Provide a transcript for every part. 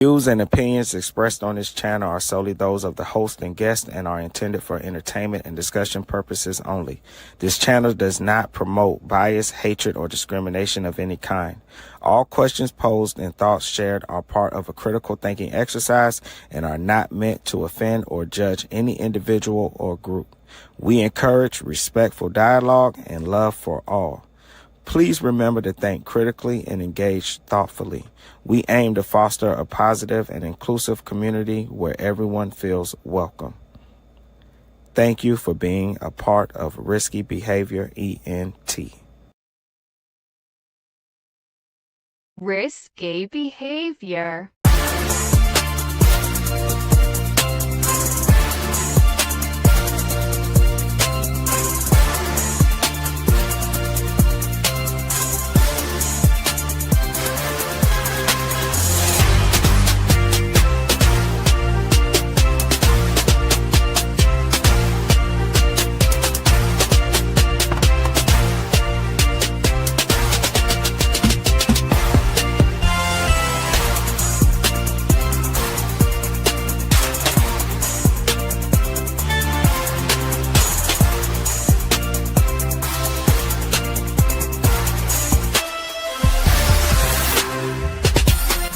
Views and opinions expressed on this channel are solely those of the host and guest and are intended for entertainment and discussion purposes only. This channel does not promote bias, hatred, or discrimination of any kind. All questions posed and thoughts shared are part of a critical thinking exercise and are not meant to offend or judge any individual or group. We encourage respectful dialogue and love for all. Please remember to think critically and engage thoughtfully. We aim to foster a positive and inclusive community where everyone feels welcome. Thank you for being a part of Risky Behavior ENT. Risky behavior.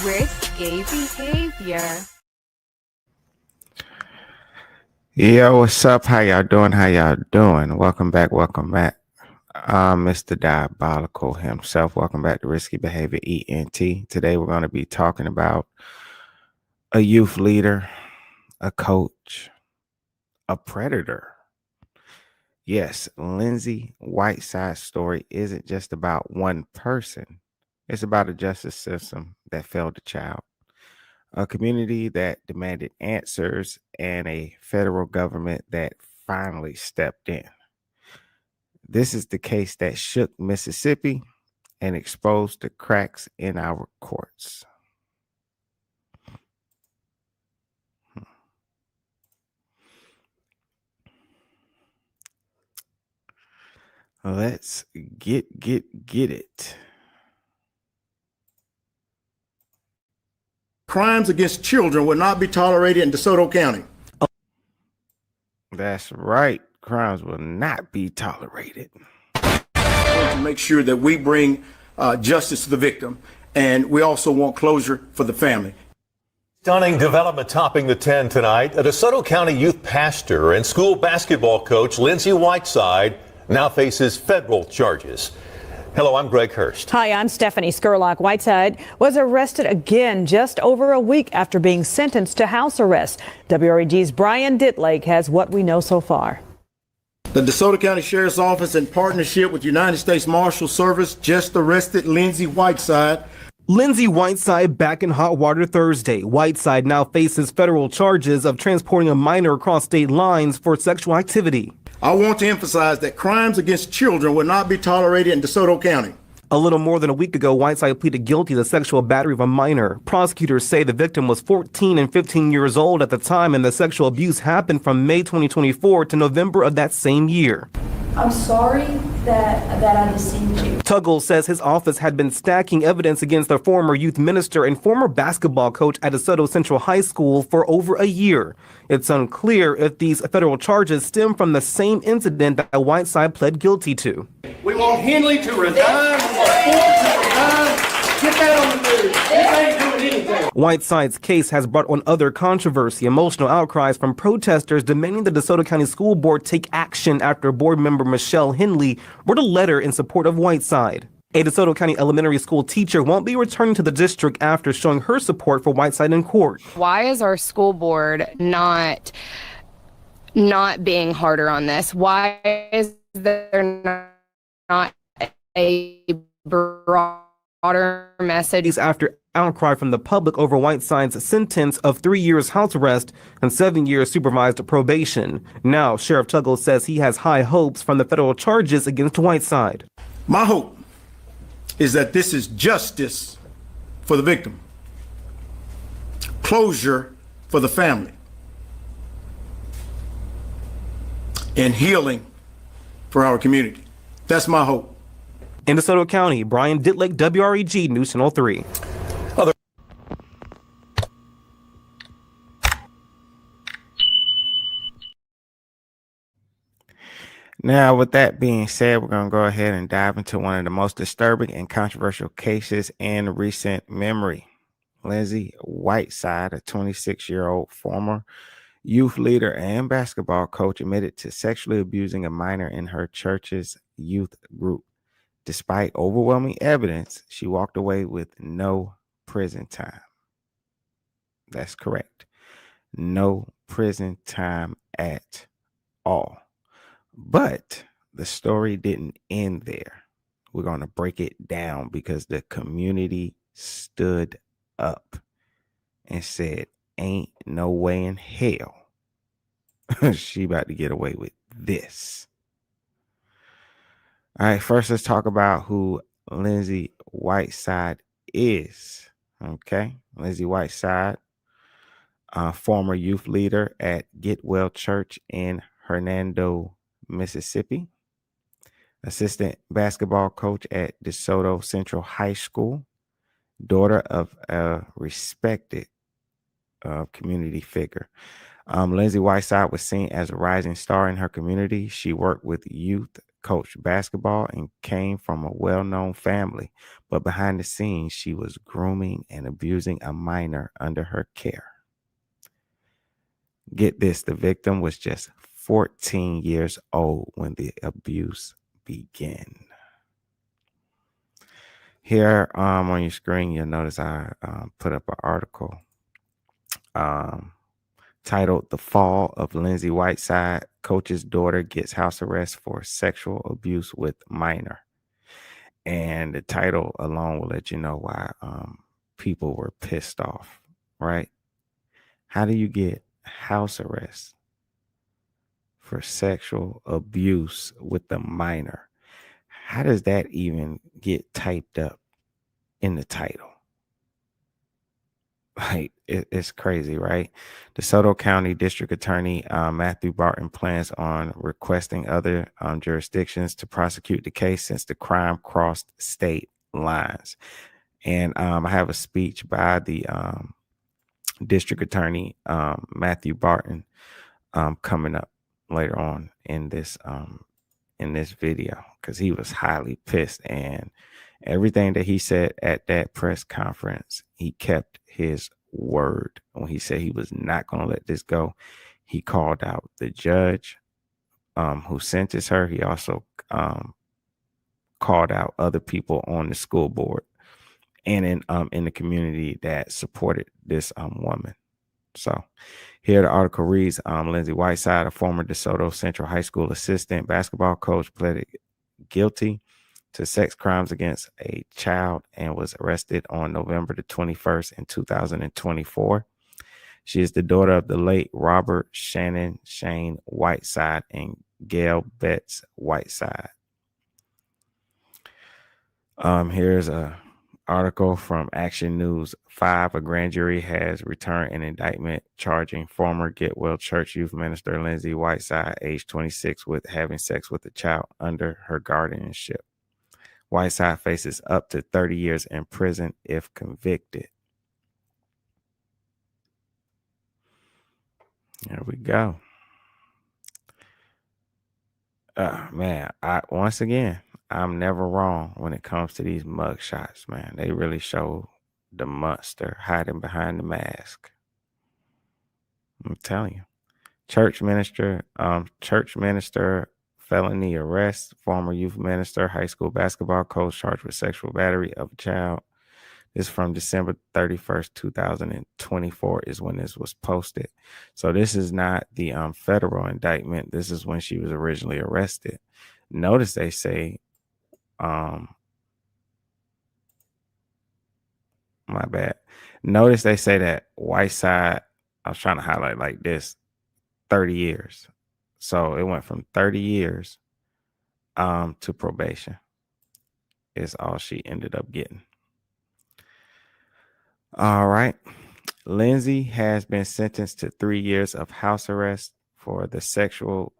Risky behavior. Yo, what's up? How y'all doing? Welcome back. Mr. Diabolical himself. Welcome back to Risky Behavior ENT. Today we're going to be talking about a youth leader, a coach, a predator. Yes, Lindsey Whiteside's story isn't just about one person. It's about a justice system that failed the child, a community that demanded answers, and a federal government that finally stepped in. This is the case that shook Mississippi and exposed the cracks in our courts. Let's get it. Crimes against children will not be tolerated in DeSoto County. That's right. Crimes will not be tolerated. To make sure that we bring justice to the victim, and we also want closure for the family. Stunning development topping the 10 tonight. A DeSoto County youth pastor and school basketball coach Lindsey Whiteside now faces federal charges. Hello, I'm Greg Hurst. Hi, I'm Stephanie Skurlock. Whiteside was arrested again just over a week after being sentenced to house arrest. WREG's Brian Ditlake has what we know so far. The DeSoto County Sheriff's Office, in partnership with United States Marshal Service, just arrested Lindsey Whiteside. Lindsey Whiteside back in hot water Thursday. Whiteside now faces federal charges of transporting a minor across state lines for sexual activity. I want to emphasize that crimes against children will not be tolerated in DeSoto County. A little more than a week ago, Whiteside pleaded guilty to sexual battery of a minor. Prosecutors say the victim was 14 and 15 years old at the time, and the sexual abuse happened from May 2024 to November of that same year. I'm sorry that I deceived you. Tuggle says his office had been stacking evidence against the former youth minister and former basketball coach at DeSoto Central High School for over a year. It's unclear if these federal charges stem from the same incident that Whiteside pled guilty to. We want Henley to resign. We want Ford to resign. Get that on the news. This ain't doing anything. Whiteside's case has brought on other controversy, emotional outcries from protesters demanding the DeSoto County School Board take action after board member Michelle Henley wrote a letter in support of Whiteside. A DeSoto County elementary school teacher won't be returning to the district after showing her support for Whiteside in court. Why is our school board not being harder on this? Why is there not a broader message? After outcry from the public over Whiteside's sentence of 3 years house arrest and 7 years supervised probation. Now, Sheriff Tuggle says he has high hopes from the federal charges against Whiteside. My hope is that this is justice for the victim, closure for the family, and healing for our community. That's my hope. In DeSoto County, Brian Ditlake, WREG News Channel 3. Now, with that being said, we're going to go ahead and dive into one of the most disturbing and controversial cases in recent memory. Lindsey Whiteside, a 26-year-old former youth leader and basketball coach, admitted to sexually abusing a minor in her church's youth group. Despite overwhelming evidence, she walked away with no prison time. That's correct. No prison time at all. But the story didn't end there. We're going to break it down because the community stood up and said, ain't no way in hell she about to get away with this. All right, first let's talk about who Lindsey Whiteside is. Okay, Lindsey Whiteside, former youth leader at Get Well Church in Hernando, Mississippi. Assistant basketball coach at DeSoto Central High School. Daughter of a respected community figure. Lindsey Whiteside was seen as a rising star in her community. She worked with youth coach basketball and came from a well-known family. But behind the scenes, she was grooming and abusing a minor under her care. Get this, the victim was just 14 years old when the abuse began. Here on your screen, you'll notice I put up an article titled "The Fall of Lindsey Whiteside, Coach's Daughter Gets House Arrest for Sexual Abuse with Minor." And the title alone will let you know why people were pissed off, right? How do you get house arrest for sexual abuse with the minor? How does that even get typed up in the title? Like, it's crazy, right? DeSoto County District Attorney Matthew Barton plans on requesting other jurisdictions to prosecute the case since the crime crossed state lines. And I have a speech by the District Attorney Matthew Barton coming up later on in this video, because he was highly pissed, and everything that he said at that press conference, he kept his word. When he said he was not going to let this go, he called out the judge who sentenced her. He also called out other people on the school board and in the community that supported this woman. So here the article reads, Lindsey Whiteside, a former DeSoto Central High School assistant basketball coach, pleaded guilty to sex crimes against a child and was arrested on November the 21st in 2024. She is the daughter of the late Robert Shannon Shane Whiteside and Gail Betts Whiteside. Here's a article from Action News 5. A grand jury has returned an indictment charging former Get Well Church youth minister Lindsey Whiteside, age 26, with having sex with a child under her guardianship. Whiteside faces up to 30 years in prison if convicted. There we go. Man, once again, I'm never wrong when it comes to these mug shots, man. They really show the monster hiding behind the mask. I'm telling you. Church minister, felony arrest, former youth minister, high school basketball coach charged with sexual battery of a child. This is from December 31st, 2024 is when this was posted. So this is not the federal indictment. This is when she was originally arrested. Notice they say, my bad. Notice they say that Whiteside, I was trying to highlight like this, 30 years. So it went from 30 years to probation is all she ended up getting. All right. Lindsey has been sentenced to 3 years of house arrest for the sexual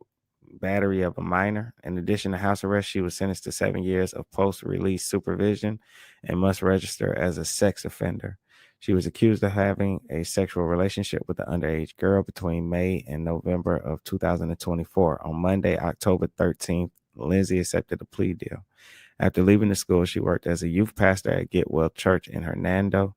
battery of a minor. In addition to house arrest, she was sentenced to 7 years of post-release supervision and must register as a sex offender. She was accused of having a sexual relationship with an underage girl between May and November of 2024. On Monday, October 13th, Lindsey accepted a plea deal. After leaving the school, she worked as a youth pastor at Getwell Church in Hernando,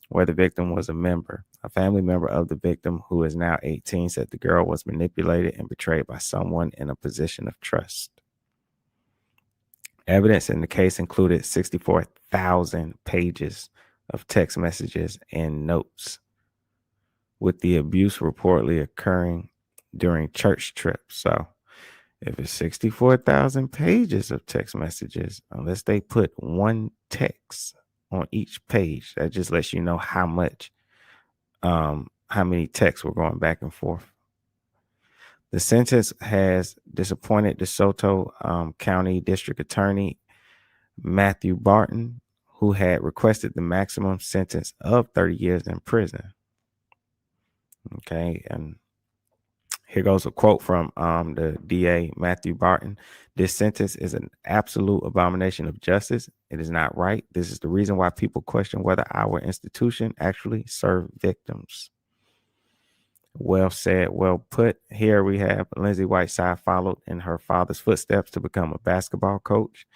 where the victim was a member. A family member of the victim, who is now 18, said the girl was manipulated and betrayed by someone in a position of trust. Evidence in the case included 64,000 pages of text messages and notes, with the abuse reportedly occurring during church trips. So if it's 64,000 pages of text messages, unless they put one text on each page, that just lets you know how many texts were going back and forth. The sentence has disappointed DeSoto County District Attorney Matthew Barton, who had requested the maximum sentence of 30 years in prison. Okay, and here goes a quote from the DA, Matthew Barton. This sentence is an absolute abomination of justice. It is not right. This is the reason why people question whether our institution actually serve victims. Well said, well put. Here we have Lindsey Whiteside followed in her father's footsteps to become a basketball coach.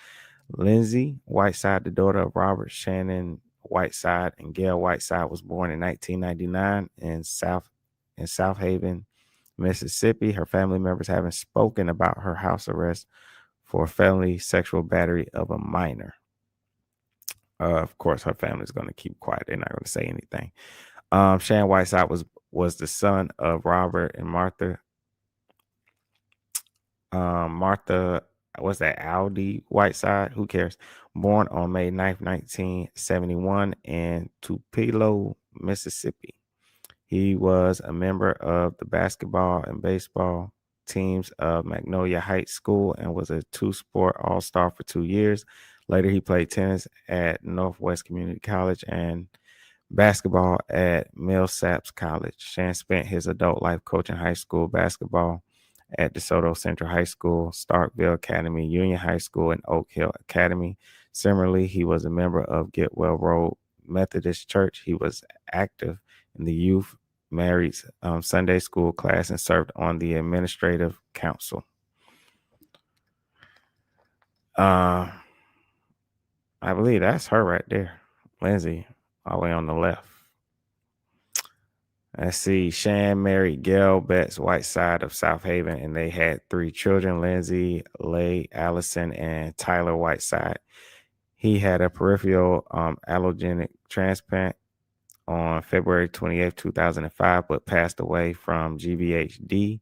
Lindsey Whiteside, the daughter of Robert Shannon Whiteside and Gail Whiteside, was born in 1999 in South Haven, Mississippi. Her family members haven't spoken about her house arrest for felony sexual battery of a minor. Of course, her family is going to keep quiet. They're not going to say anything. Shannon Whiteside was the son of Robert and Martha. Martha, what's that? Aldi Whiteside? Who cares? Born on May 9th, 1971 in Tupelo, Mississippi. He was a member of the basketball and baseball teams of Magnolia Heights School and was a two-sport all-star for 2 years. Later, he played tennis at Northwest Community College and basketball at Millsaps College. Shan spent his adult life coaching high school basketball at DeSoto Central High School, Starkville Academy, Union High School, and Oak Hill Academy. Similarly, he was a member of Getwell Road Methodist Church. He was active in the youth married Sunday school class and served on the administrative council. I believe that's her right there, Lindsey, all the way on the left. Let's see. Shan married Gail Betts Whiteside of South Haven, and they had 3 children, Lindsey, Leigh, Allison, and Tyler Whiteside. He had a peripheral allogenic transplant on February 28th, 2005, but passed away from GVHD,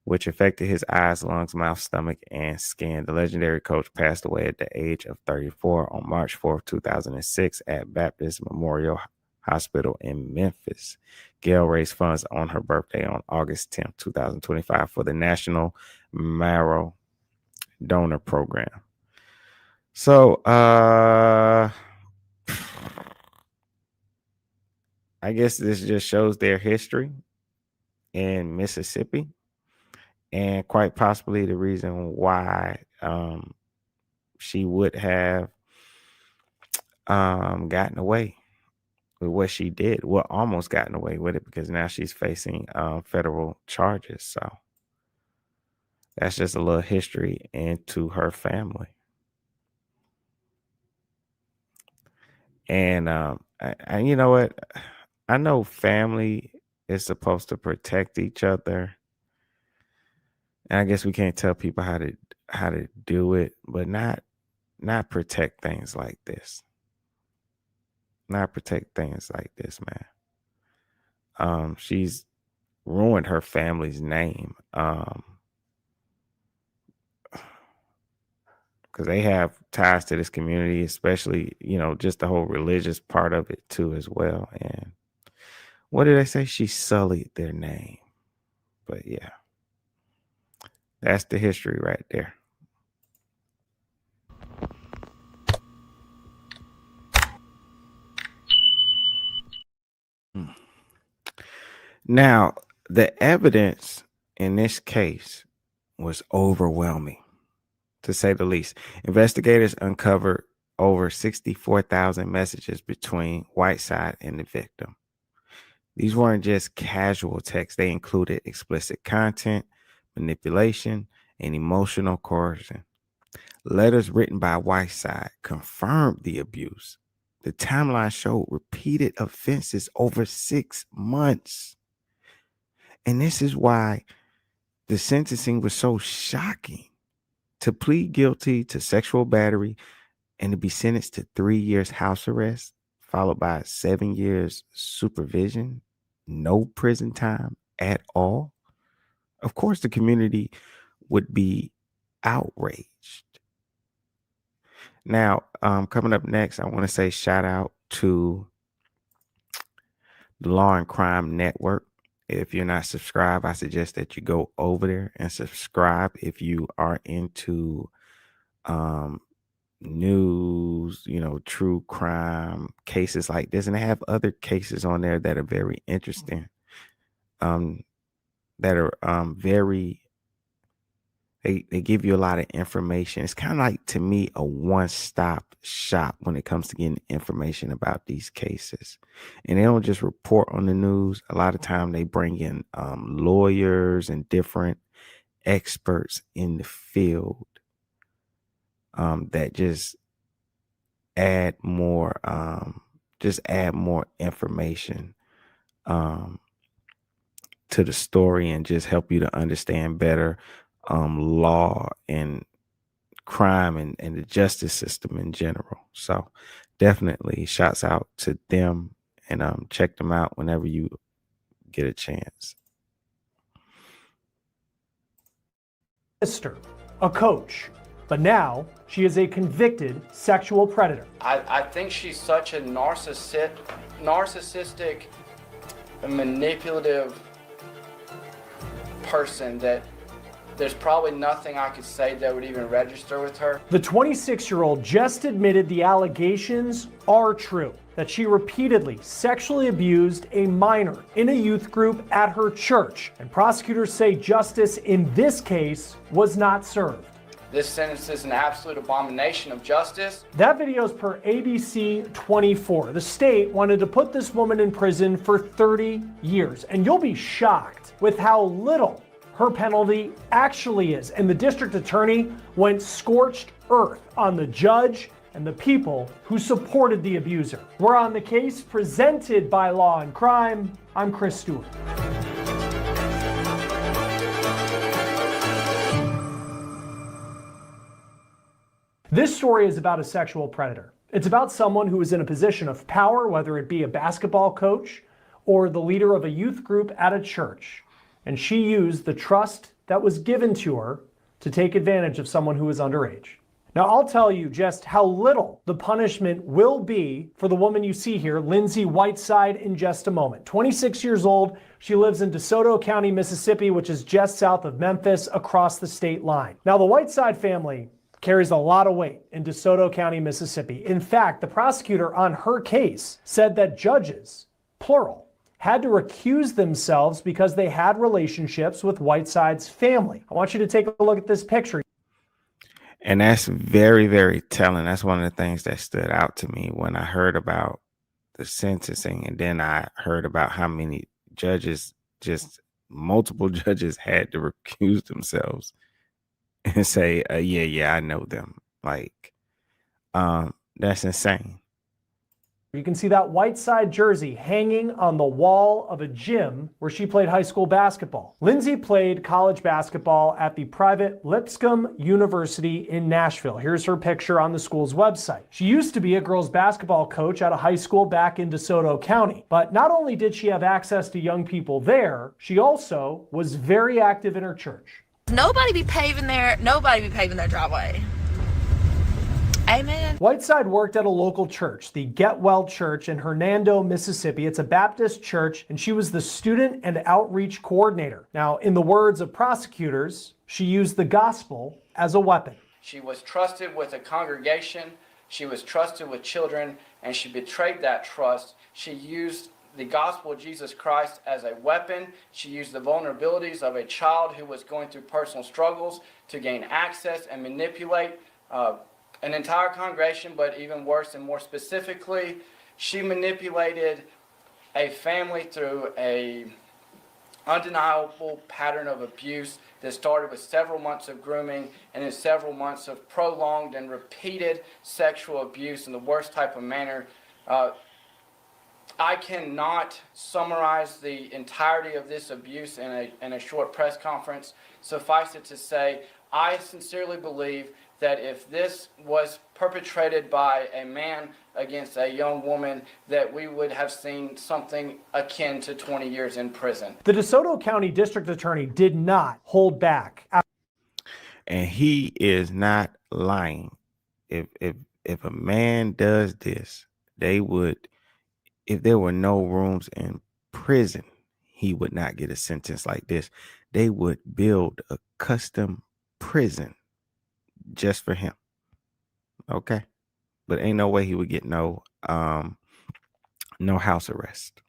which affected his eyes, lungs, mouth, stomach, and skin. The legendary coach passed away at the age of 34 on March 4th, 2006 at Baptist Memorial Hospital in Memphis. Gail raised funds on her birthday on August 10th, 2025 for the National Marrow Donor Program. So, I guess this just shows their history in Mississippi and quite possibly the reason why she would have gotten away with what she did. Well, almost gotten away with it, because now she's facing federal charges. So that's just a little history into her family. And you know what? I know family is supposed to protect each other. And I guess we can't tell people how to do it, but not protect things like this. Not protect things like this, man. She's ruined her family's name. Because they have ties to this community, especially, just the whole religious part of it too as well. And what did I say? She sullied their name. But yeah, that's the history right there. Now, the evidence in this case was overwhelming, to say the least. Investigators uncovered over 64,000 messages between Whiteside and the victim. These weren't just casual texts. They included explicit content, manipulation, and emotional coercion. Letters written by Whiteside confirmed the abuse. The timeline showed repeated offenses over 6 months. And this is why the sentencing was so shocking. To plead guilty to sexual battery and to be sentenced to 3 years house arrest, followed by 7 years supervision, no prison time at all. Of course, the community would be outraged. Now, coming up next, I want to say shout out to the Law and Crime Network. If you're not subscribed, I suggest that you go over there and subscribe if you are into news, true crime cases like this. And they have other cases on there that are very interesting, that are very, they give you a lot of information. It's kind of like, to me, a one-stop shop when it comes to getting information about these cases. And they don't just report on the news. A lot of time they bring in lawyers and different experts in the field that just add more information to the story and just help you to understand better law and crime and the justice system in general. So definitely shouts out to them, and check them out whenever you get a chance. Sister, a coach, but now she is a convicted sexual predator. I think she's such a narcissistic and manipulative person that there's probably nothing I could say that would even register with her. The 26-year-old just admitted the allegations are true, that she repeatedly sexually abused a minor in a youth group at her church. And prosecutors say justice in this case was not served. This sentence is an absolute abomination of justice. That video is per ABC 24. The state wanted to put this woman in prison for 30 years. And you'll be shocked with how little her penalty actually is. And the district attorney went scorched earth on the judge and the people who supported the abuser. We're on the case presented by Law and Crime. I'm Chris Stewart. This story is about a sexual predator. It's about someone who is in a position of power, whether it be a basketball coach or the leader of a youth group at a church. And she used the trust that was given to her to take advantage of someone who is underage. Now, I'll tell you just how little the punishment will be for the woman you see here, Lindsey Whiteside, in just a moment. 26 years old, she lives in DeSoto County, Mississippi, which is just south of Memphis, across the state line. Now, the Whiteside family carries a lot of weight in DeSoto County, Mississippi. In fact, the prosecutor on her case said that judges, plural, had to recuse themselves because they had relationships with Whiteside's family. I want you to take a look at this picture. And that's very, very telling. That's one of the things that stood out to me when I heard about the sentencing, and then I heard about how many judges, just multiple judges, had to recuse themselves and say, yeah, I know them. Like, that's insane. You can see that Whiteside jersey hanging on the wall of a gym where she played high school basketball. Lindsey played college basketball at the private Lipscomb University in Nashville. Here's her picture on the school's website. She used to be a girls basketball coach at a high school back in DeSoto County. But not only did she have access to young people there, she also was very active in her church. Nobody be paving their driveway. Amen. Whiteside worked at a local church, the Get Well Church in Hernando, Mississippi. It's a Baptist church, and she was the student and outreach coordinator. Now, in the words of prosecutors, she used the gospel as a weapon. She was trusted with a congregation. She was trusted with children, and she betrayed that trust. She used the gospel of Jesus Christ as a weapon. She used the vulnerabilities of a child who was going through personal struggles to gain access and manipulate an entire congregation, but even worse and more specifically, she manipulated a family through a undeniable pattern of abuse that started with several months of grooming and then several months of prolonged and repeated sexual abuse in the worst type of manner. I cannot summarize the entirety of this abuse in a short press conference. Suffice it to say, I sincerely believe that if this was perpetrated by a man against a young woman, that we would have seen something akin to 20 years in prison. The DeSoto County District Attorney did not hold back. And he is not lying. If a man does this, they would, if there were no rooms in prison, he would not get a sentence like this. They would build a custom prison just for him. Okay. But ain't no way he would get no house arrest.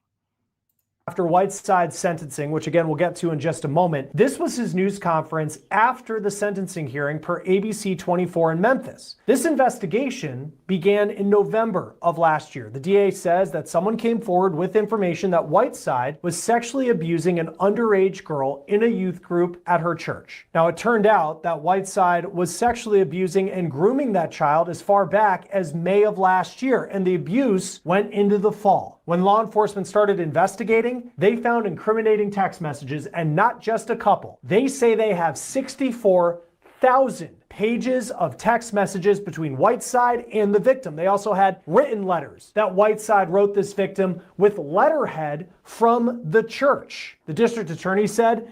After Whiteside's sentencing, which again we'll get to in just a moment, this was his news conference after the sentencing hearing per ABC 24 in Memphis. This investigation began in November of last year. The DA says that someone came forward with information that Whiteside was sexually abusing an underage girl in a youth group at her church. Now, it turned out that Whiteside was sexually abusing and grooming that child as far back as May of last year, and the abuse went into the fall. When law enforcement started investigating, they found incriminating text messages, and not just a couple. They say they have 64,000 pages of text messages between Whiteside and the victim. They also had written letters that Whiteside wrote this victim with letterhead from the church. The district attorney said,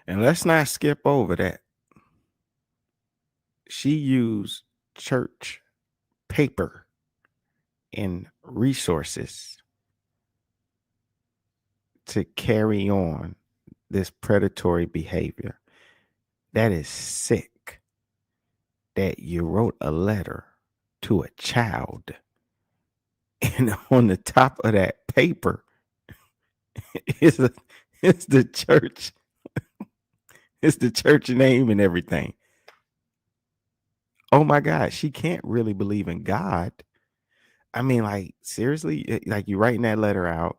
and let's not skip over that. She used church paper and resources to carry on this predatory behavior. That is sick that you wrote a letter to a child and on the top of that paper is the church. It's the church name and everything. Oh my God, she can't really believe in God. I mean, like, seriously, like you writing that letter out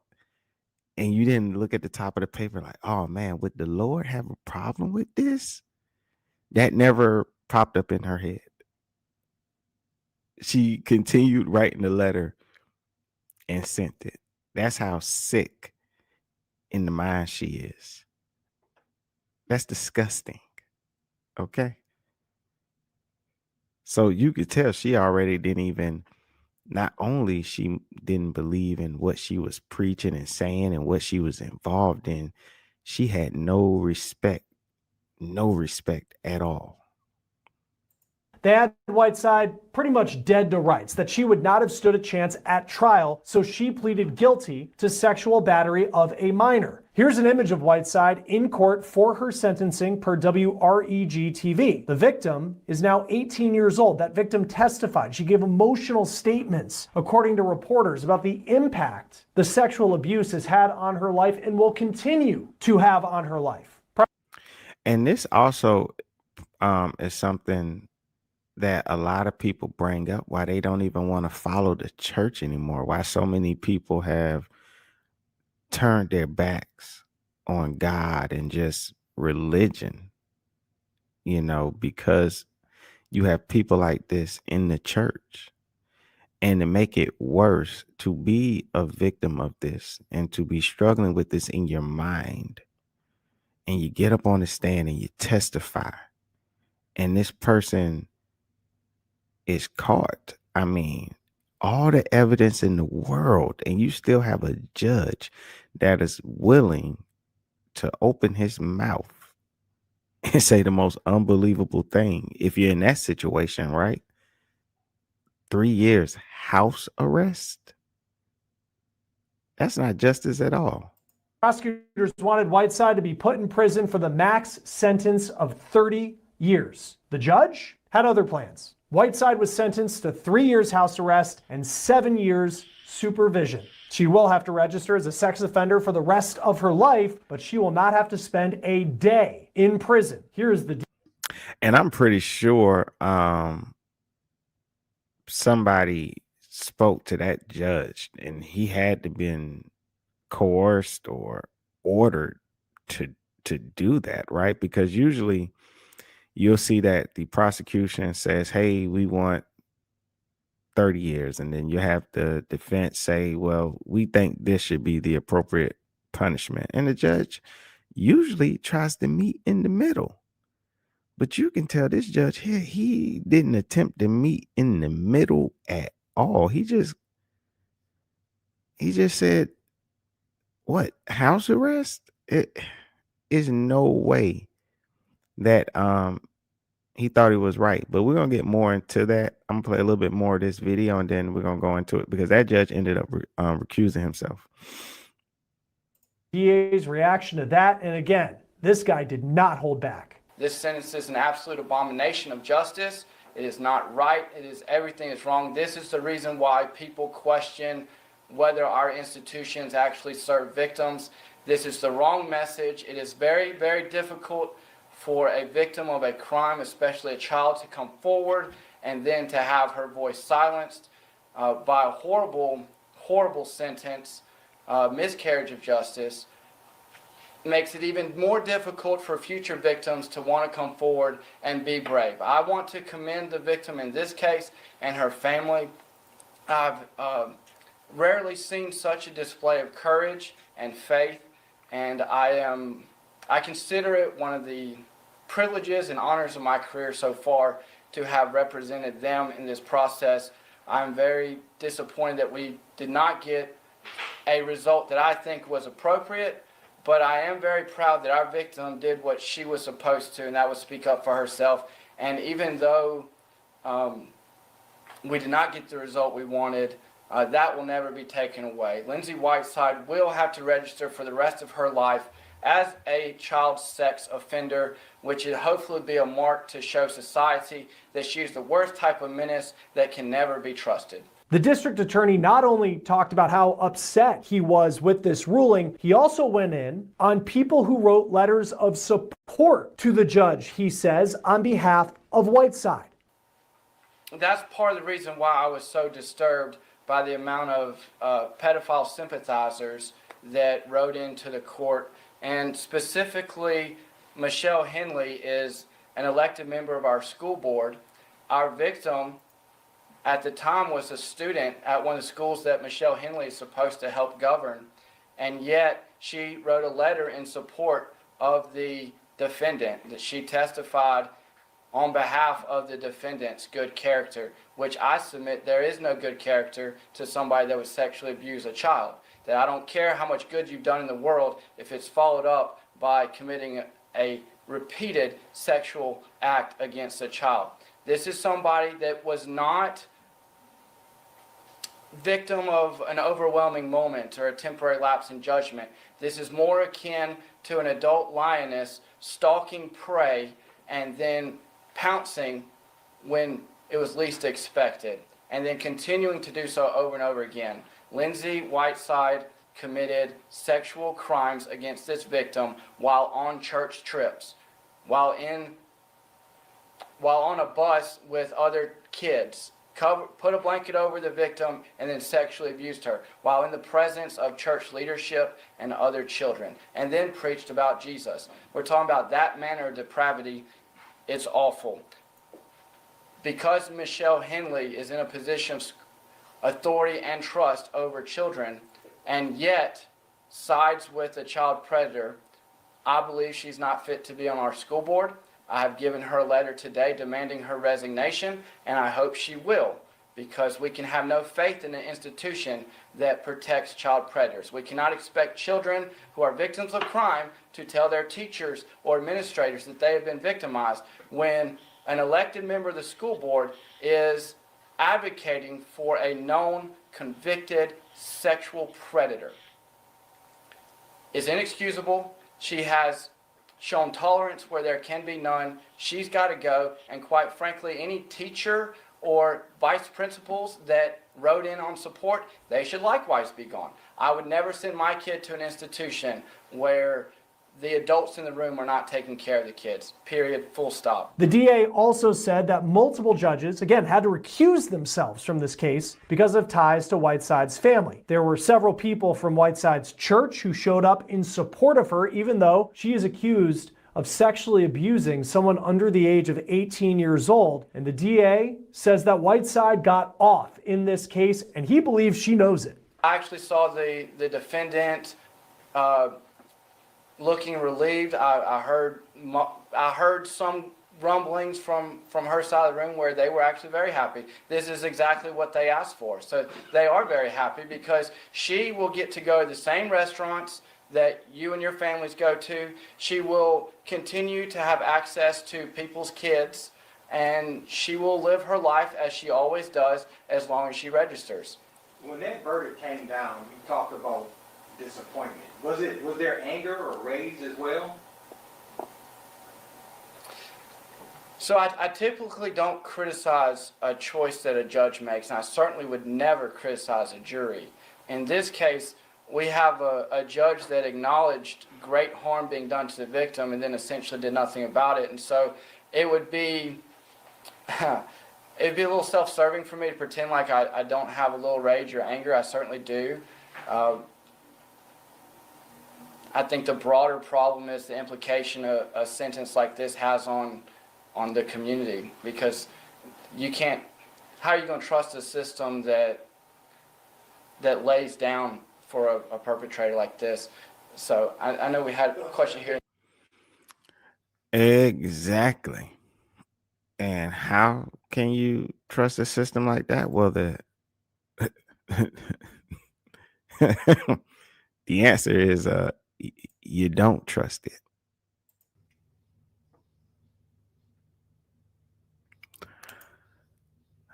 and you didn't look at the top of the paper like, oh man, would the Lord have a problem with this? That never popped up in her head. She continued writing the letter and sent it. That's how sick in the mind she is. That's disgusting. Okay. So you could tell she already didn't even, not only she didn't believe in what she was preaching and saying and what she was involved in, she had no respect at all. they had Whiteside pretty much dead to rights, that she would not have stood a chance at trial, so she pleaded guilty to sexual battery of a minor. Here's an image of Whiteside in court for her sentencing per WREG-TV. The victim is now 18 years old. That victim testified. She gave emotional statements, according to reporters, about the impact the sexual abuse has had on her life and will continue to have on her life. And this also is something that a lot of people bring up, why they don't even want to follow the church anymore, why so many people have turned their backs on God and just religion, you know, because you have people like this in the church. And to make it worse, to be a victim of this and to be struggling with this in your mind, and you get up on the stand and you testify, and this person is caught. I mean, all the evidence in the world, and you still have a judge that is willing to open his mouth and say the most unbelievable thing. If you're in that situation, right? 3 years house arrest. That's not justice at all. Prosecutors wanted Whiteside to be put in prison for the max sentence of 30 years. The judge had other plans. Whiteside was sentenced to 3 years house arrest and 7 years supervision. She will have to register as a sex offender for the rest of her life, but she will not have to spend a day in prison. Here's the deal. And I'm pretty sure somebody spoke to that judge and he had to been coerced or ordered to do that, right? Because usually you'll see that the prosecution says, hey, we want 30 years. And then you have the defense say, well, we think this should be the appropriate punishment. And the judge usually tries to meet in the middle. But you can tell this judge here, he didn't attempt to meet in the middle at all. He just said, what, house arrest? It is no way that he thought he was right. But we're gonna get more into that. I'm gonna play a little bit more of this video and then we're gonna go into it because that judge ended up recusing himself. DA's reaction to that, and again, this guy did not hold back. This sentence is an absolute abomination of justice. It is not right. It is everything is wrong. This is the reason why people question whether our institutions actually serve victims. This is the wrong message. It is very, very difficult for a victim of a crime, especially a child, to come forward and then to have her voice silenced by a horrible, horrible sentence, miscarriage of justice. Makes it even more difficult for future victims to want to come forward and be brave. I want to commend the victim in this case and her family. I've rarely seen such a display of courage and faith, and I consider it one of the privileges and honors of my career so far to have represented them in this process. I'm very disappointed that we did not get a result that I think was appropriate, but I am very proud that our victim did what she was supposed to, and that was speak up for herself. And even though we did not get the result we wanted, that will never be taken away. Lindsey Whiteside will have to register for the rest of her life as a child sex offender, which will hopefully be a mark to show society that she is the worst type of menace that can never be trusted. The district attorney not only talked about how upset he was with this ruling, he also went in on people who wrote letters of support to the judge, he says, on behalf of Whiteside. That's part of the reason why I was so disturbed by the amount of pedophile sympathizers that wrote into the court. And specifically, Michelle Henley is an elected member of our school board. Our victim at the time was a student at one of the schools that Michelle Henley is supposed to help govern, and yet she wrote a letter in support of the defendant, that she testified on behalf of the defendant's good character, which I submit there is no good character to somebody that would sexually abuse a child. That I don't care how much good you've done in the world if it's followed up by committing a repeated sexual act against a child. This is somebody that was not victim of an overwhelming moment or a temporary lapse in judgment. This is more akin to an adult lioness stalking prey and then pouncing when it was least expected, and then continuing to do so over and over again. Lindsey Whiteside committed sexual crimes against this victim while on church trips, while on a bus with other kids, put a blanket over the victim and then sexually abused her while in the presence of church leadership and other children, and then preached about Jesus. We're talking about that manner of depravity. It's awful. Because Michelle Henley is in a position of authority and trust over children and yet sides with a child predator, I believe she's not fit to be on our school board. I have given her a letter today demanding her resignation, and I hope she will, because we can have no faith in an institution that protects child predators. We cannot expect children who are victims of crime to tell their teachers or administrators that they have been victimized when an elected member of the school board is advocating for a known convicted sexual predator. It's inexcusable. She has shown tolerance where there can be none. She's got to go, and quite frankly, any teacher or vice principals that wrote in on support, they should likewise be gone. I would never send my kid to an institution where the adults in the room are not taking care of the kids. Period. Full stop. The DA also said that multiple judges, again, had to recuse themselves from this case because of ties to Whiteside's family. There were several people from Whiteside's church who showed up in support of her, even though she is accused of sexually abusing someone under the age of 18 years old. And the DA says that Whiteside got off in this case, and he believes she knows it. I actually saw the defendant looking relieved. I heard some rumblings from her side of the room where they were actually very happy. This is exactly what they asked for. So they are very happy because she will get to go to the same restaurants that you and your families go to. She will continue to have access to people's kids, and she will live her life as she always does as long as she registers. When that verdict came down, you talked about disappointment. Was there anger or rage as well? So I typically don't criticize a choice that a judge makes, and I certainly would never criticize a jury. In this case, we have a judge that acknowledged great harm being done to the victim and then essentially did nothing about it. And so it would be it'd be a little self-serving for me to pretend like I don't have a little rage or anger. I certainly do. I think the broader problem is the implication a sentence like this has on the community, because you can't. How are you going to trust a system that lays down for a perpetrator like this? So I know we had a question here. Exactly. And how can you trust a system like that? Well, the answer is you don't trust it.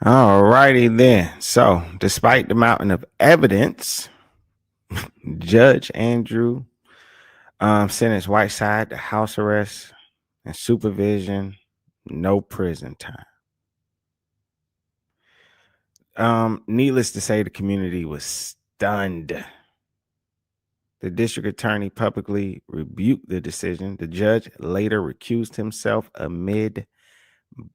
All righty then. So, despite the mountain of evidence, Judge Andrew sentenced Whiteside to house arrest and supervision, no prison time. Needless to say, the community was stunned. The district attorney publicly rebuked the decision. The judge later recused himself amid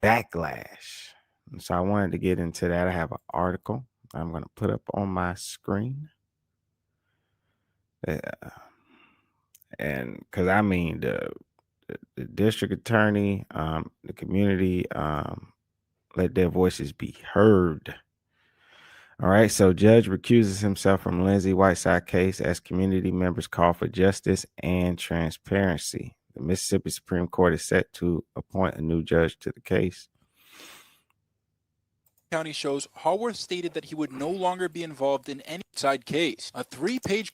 backlash. And so I wanted to get into that. I have an article I'm going to put up on my screen. And because I mean, the district attorney, the community, let their voices be heard. All right, so judge recuses himself from Lindsey Whiteside case as community members call for justice and transparency. The Mississippi Supreme Court is set to appoint a new judge to the case. County shows Haworth stated that he would no longer be involved in any side case. A 3-page.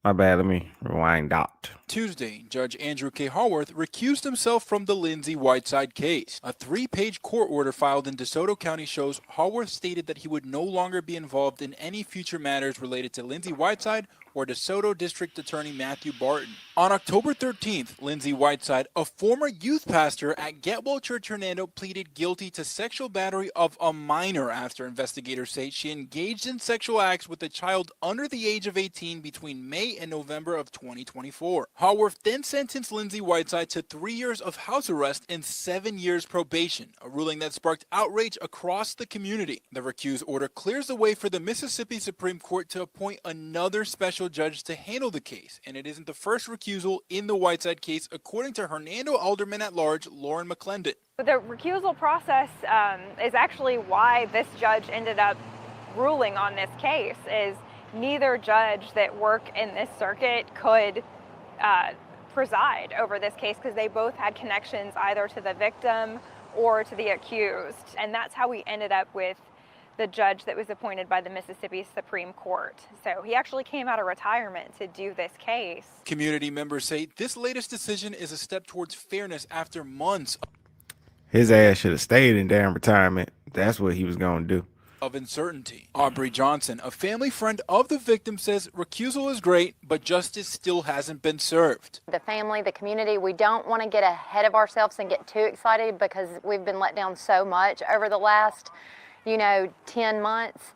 My bad, let me rewind out. Tuesday, Judge Andrew K. Haworth recused himself from the Lindsey Whiteside case. A 3-page court order filed in DeSoto County shows Haworth stated that he would no longer be involved in any future matters related to Lindsey Whiteside or DeSoto District Attorney Matthew Barton. On October 13th, Lindsey Whiteside, a former youth pastor at Getwell Church Hernando, pleaded guilty to sexual battery of a minor after investigators say she engaged in sexual acts with a child under the age of 18 between May and November of 2024. Haworth then sentenced Lindsey Whiteside to 3 years of house arrest and 7 years probation, a ruling that sparked outrage across the community. The recuse order clears the way for the Mississippi Supreme Court to appoint another special judge to handle the case, and it isn't the first recusal in the Whiteside case, according to Hernando Alderman at Large Lauren McClendon. The recusal process is actually why this judge ended up ruling on this case. Is neither judge that work in this circuit could preside over this case because they both had connections either to the victim or to the accused, and that's how we ended up with the judge that was appointed by the Mississippi Supreme Court. So he actually came out of retirement to do this case. Community members say this latest decision is a step towards fairness after months His ass should have stayed in damn retirement. That's what he was going to do. Of uncertainty. Aubrey Johnson, a family friend of the victim, says recusal is great, but justice still hasn't been served. The family, the community, we don't want to get ahead of ourselves and get too excited because we've been let down so much over the last 10 months.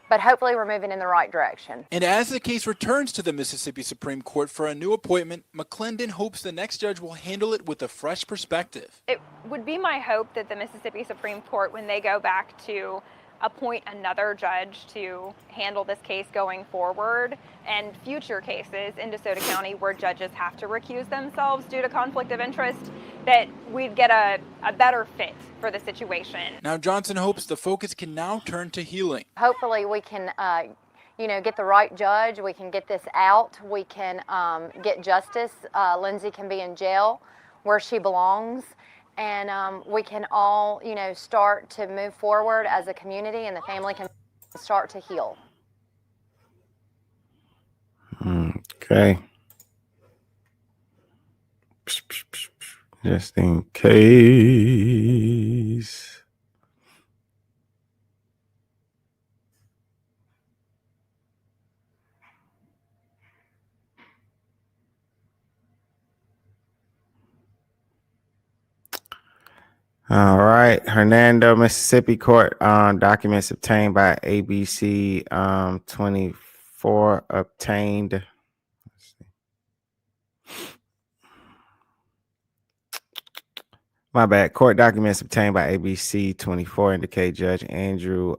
but hopefully we're moving in the right direction. And as the case returns to the Mississippi Supreme Court for a new appointment, McClendon hopes the next judge will handle it with a fresh perspective. It would be my hope that the Mississippi Supreme Court, when they go back to appoint another judge to handle this case going forward, and future cases in DeSoto County where judges have to recuse themselves due to conflict of interest, that we'd get a better fit for the situation. Now Johnson hopes the focus can now turn to healing. Hopefully we can get the right judge, we can get this out, we can get justice. Lindsey can be in jail where she belongs, and we can all, start to move forward as a community, and the family can start to heal. Okay. Just in case. All right, Hernando, Mississippi Court documents obtained by ABC 24 obtained. Let's see. My bad. Court documents obtained by ABC 24 indicate Judge Andrew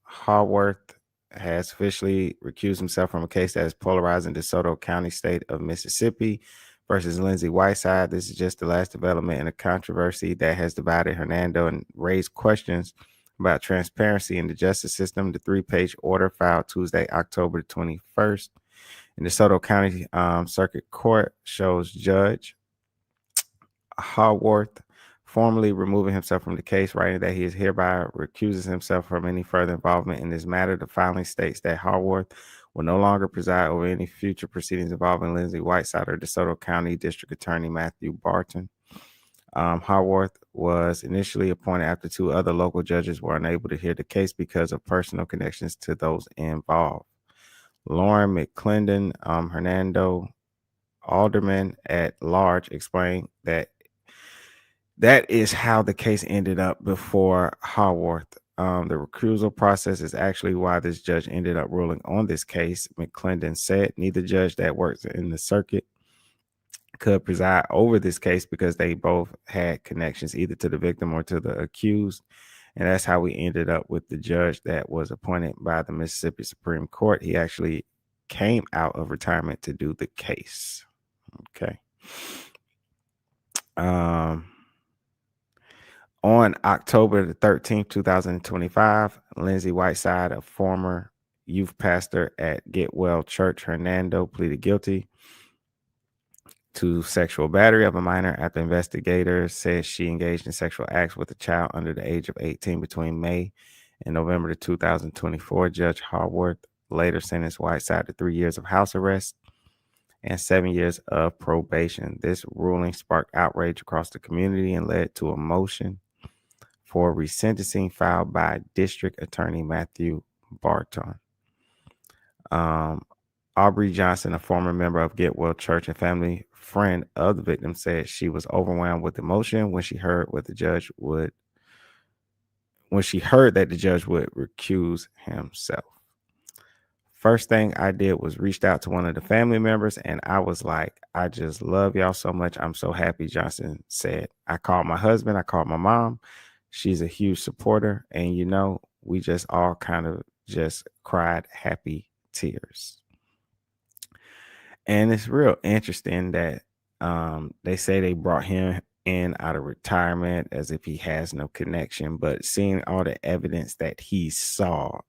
Haworth has officially recused himself from a case that is polarizing DeSoto County, state of Mississippi versus Lindsey Whiteside. This is just the last development in a controversy that has divided Hernando and raised questions about transparency in the justice system. The 3-page order filed Tuesday, October 21st in the DeSoto County Circuit Court shows Judge Haworth formally removing himself from the case, writing that he is hereby recuses himself from any further involvement in this matter. The filing states that Haworth will no longer preside over any future proceedings involving Lindsey Whiteside or DeSoto County District Attorney Matthew Barton. Haworth was initially appointed after 2 other local judges were unable to hear the case because of personal connections to those involved. Lauren McClendon, Hernando Alderman at large, explained that is how the case ended up before Haworth. The recusal process is actually why this judge ended up ruling on this case. McClendon said neither judge that works in the circuit could preside over this case because they both had connections either to the victim or to the accused. And that's how we ended up with the judge that was appointed by the Mississippi Supreme Court. He actually came out of retirement to do the case. Okay. On October the 13th, 2025, Lindsey Whiteside, a former youth pastor at Get Well Church, Hernando, pleaded guilty to sexual battery of a minor after investigators said she engaged in sexual acts with a child under the age of 18 between May and November of 2024. Judge Haworth later sentenced Whiteside to 3 years of house arrest and 7 years of probation. This ruling sparked outrage across the community and led to a motion for resentencing filed by District Attorney Matthew Barton. Aubrey Johnson, a former member of Get Well Church and family friend of the victim, said she was overwhelmed with emotion when she heard that the judge would recuse himself. First thing I did was reached out to one of the family members, and I was like, I just love y'all so much. I'm so happy, Johnson said. I called my husband. I called my mom. She's a huge supporter. And, we just all kind of just cried happy tears. And it's real interesting that they say they brought him in out of retirement as if he has no connection. But seeing all the evidence that he saw,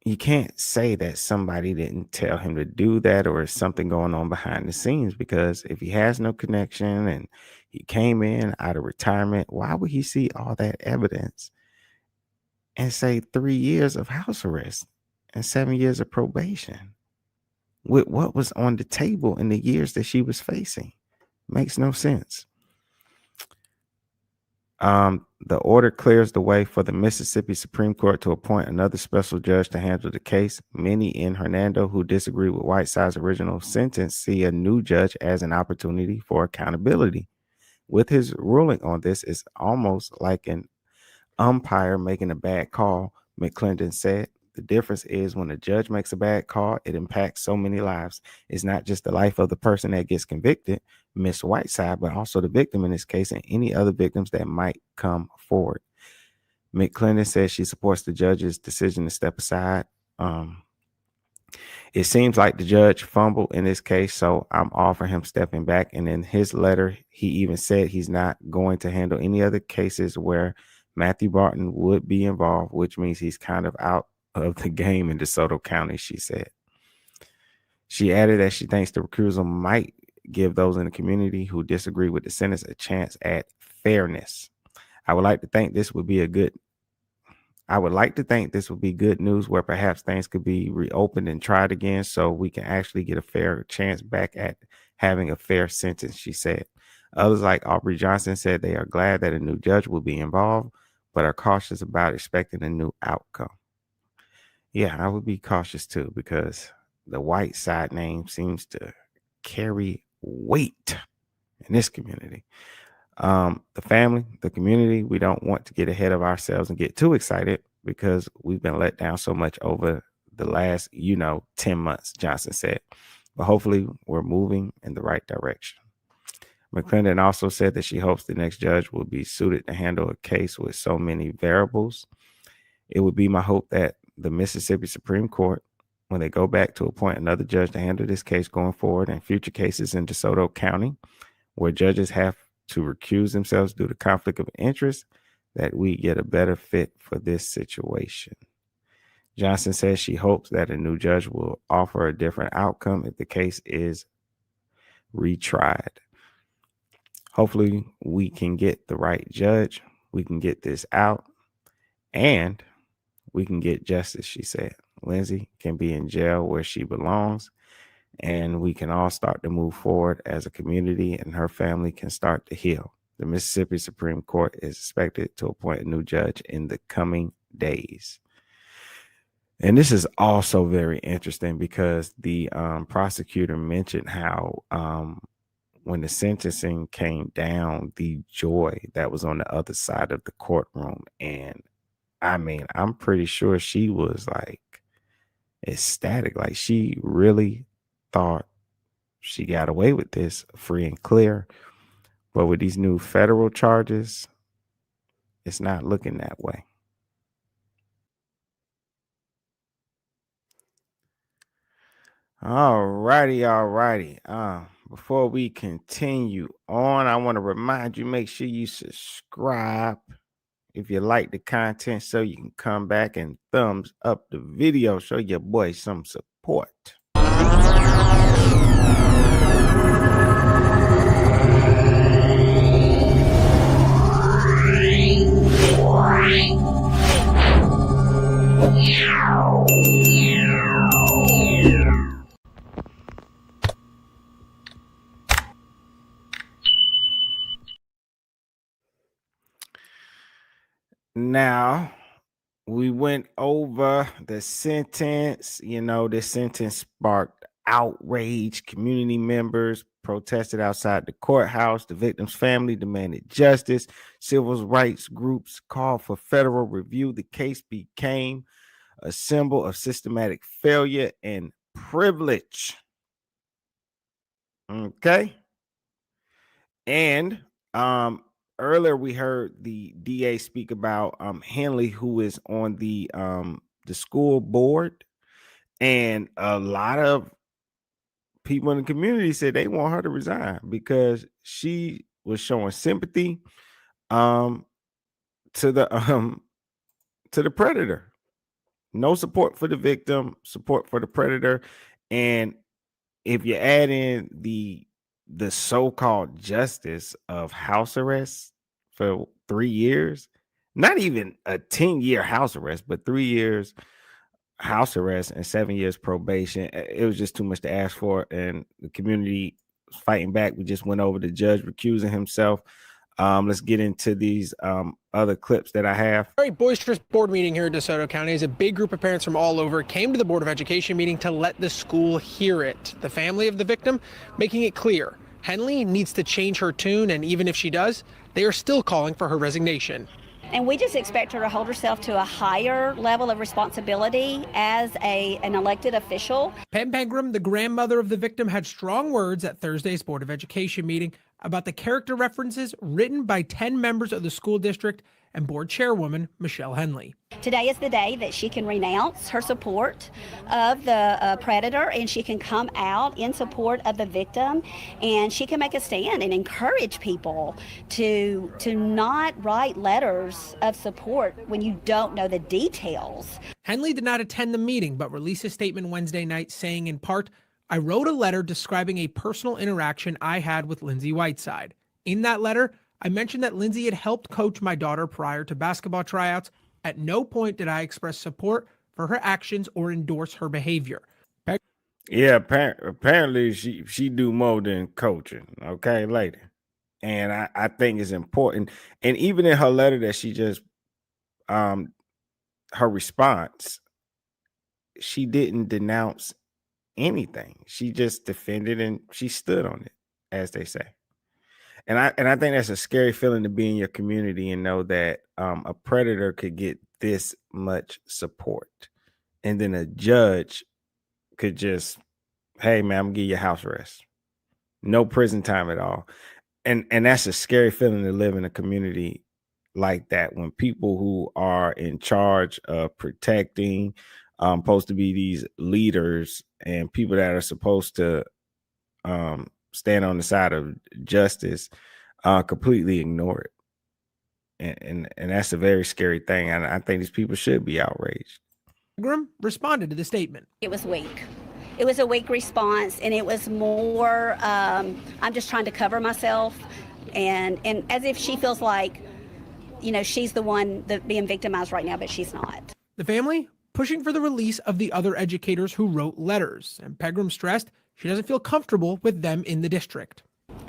you can't say that somebody didn't tell him to do that or something going on behind the scenes, because if he has no connection and he came in out of retirement, why would he see all that evidence and say 3 years of house arrest and 7 years of probation with what was on the table in the years that she was facing? Makes no sense. The order clears the way for the Mississippi Supreme Court to appoint another special judge to handle the case. Many in Hernando who disagree with Whiteside's original sentence see a new judge as an opportunity for accountability. With his ruling on this, it's almost like an umpire making a bad call, McClendon said. The difference is when a judge makes a bad call, it impacts so many lives. It's not just the life of the person that gets convicted, Miss Whiteside, but also the victim in this case and any other victims that might come forward. McClendon says she supports the judge's decision to step aside. It seems like the judge fumbled in this case, so I'm all for him stepping back. And in his letter, he even said he's not going to handle any other cases where Matthew Barton would be involved, which means he's kind of out of the game in DeSoto County, she said. She added that she thinks the recusal might give those in the community who disagree with the sentence a chance at fairness. I would like to think this would be good news where perhaps things could be reopened and tried again so we can actually get a fair chance back at having a fair sentence, she said. Others like Aubrey Johnson said they are glad that a new judge will be involved, but are cautious about expecting a new outcome. Yeah, I would be cautious too, because the Whiteside name seems to carry weight in this community. The family, the community, we don't want to get ahead of ourselves and get too excited because we've been let down so much over the last, 10 months, Johnson said. But hopefully we're moving in the right direction. McClendon also said that she hopes the next judge will be suited to handle a case with so many variables. It would be my hope that the Mississippi Supreme Court, when they go back to appoint another judge to handle this case going forward and future cases in DeSoto County, where judges have to recuse themselves due to conflict of interest, that we get a better fit for this situation. Johnson says she hopes that a new judge will offer a different outcome if the case is retried. Hopefully we can get the right judge, we can get this out, and we can get justice, she said. Lindsey can be in jail where she belongs, and we can all start to move forward as a community, and her family can start to heal. The Mississippi Supreme Court is expected to appoint a new judge in the coming days. And this is also very interesting because the prosecutor mentioned how when the sentencing came down, the joy that was on the other side of the courtroom. And I mean, I'm pretty sure she was like ecstatic. Like she really thought she got away with this free and clear. But with these new federal charges, it's not looking that way. All righty. Before we continue on, I want to remind you, make sure you subscribe if you like the content so you can come back and thumbs up the video. Show your boy some support. Now, we went over the sentence. The sentence sparked outrage. Community members protested outside the courthouse. The victim's family demanded justice. Civil rights groups called for federal review. The case became a symbol of systematic failure and privilege. Okay. And earlier we heard the DA speak about Henley, who is on the school board, and a lot of people in the community said they want her to resign because she was showing sympathy to the predator. No support for the victim, support for the predator. And if you add in the so-called justice of house arrest for 3 years, not even a 10-year house arrest, but 3 years house arrest and 7 years probation, it was just too much to ask for. And the community was fighting back. We just went over the judge recusing himself. Let's get into these other clips that I have. Very boisterous board meeting here in DeSoto County as a big group of parents from all over came to the Board of Education meeting to let the school hear it. The family of the victim making it clear Henley needs to change her tune, and even if she does, they are still calling for her resignation. And we just expect her to hold herself to a higher level of responsibility as an elected official. Pam Pegram, the grandmother of the victim, had strong words at Thursday's Board of Education meeting about the character references written by 10 members of the school district and board chairwoman Michelle Henley. Today is the day that she can renounce her support of the predator, and she can come out in support of the victim, and she can make a stand and encourage people to not write letters of support when you don't know the details. Henley did not attend the meeting, but released a statement Wednesday night saying, in part, "I wrote a letter describing a personal interaction I had with Lindsey Whiteside. In that letter, I mentioned that Lindsey had helped coach my daughter prior to basketball tryouts. At no point did I express support for her actions or endorse her behavior." Yeah, apparently she do more than coaching, okay, lady. And I think it's important. And even in her letter that she just, her response, she didn't denounce anything. She just defended and she stood on it, as they say. And I think that's a scary feeling to be in your community and know that a predator could get this much support, and then a judge could just, hey man, I'm gonna give you house arrest, no prison time at all. And that's a scary feeling to live in a community like that, when people who are in charge of protecting, supposed to be these leaders and people that are supposed to stand on the side of justice, completely ignore it. And that's a very scary thing. And I think these people should be outraged. Pegram responded to the statement. It was weak. It was a weak response, and it was more, I'm just trying to cover myself, and as if she feels like, she's the one that being victimized right now, but she's not. The family pushing for the release of the other educators who wrote letters, and Pegram stressed she doesn't feel comfortable with them in the district.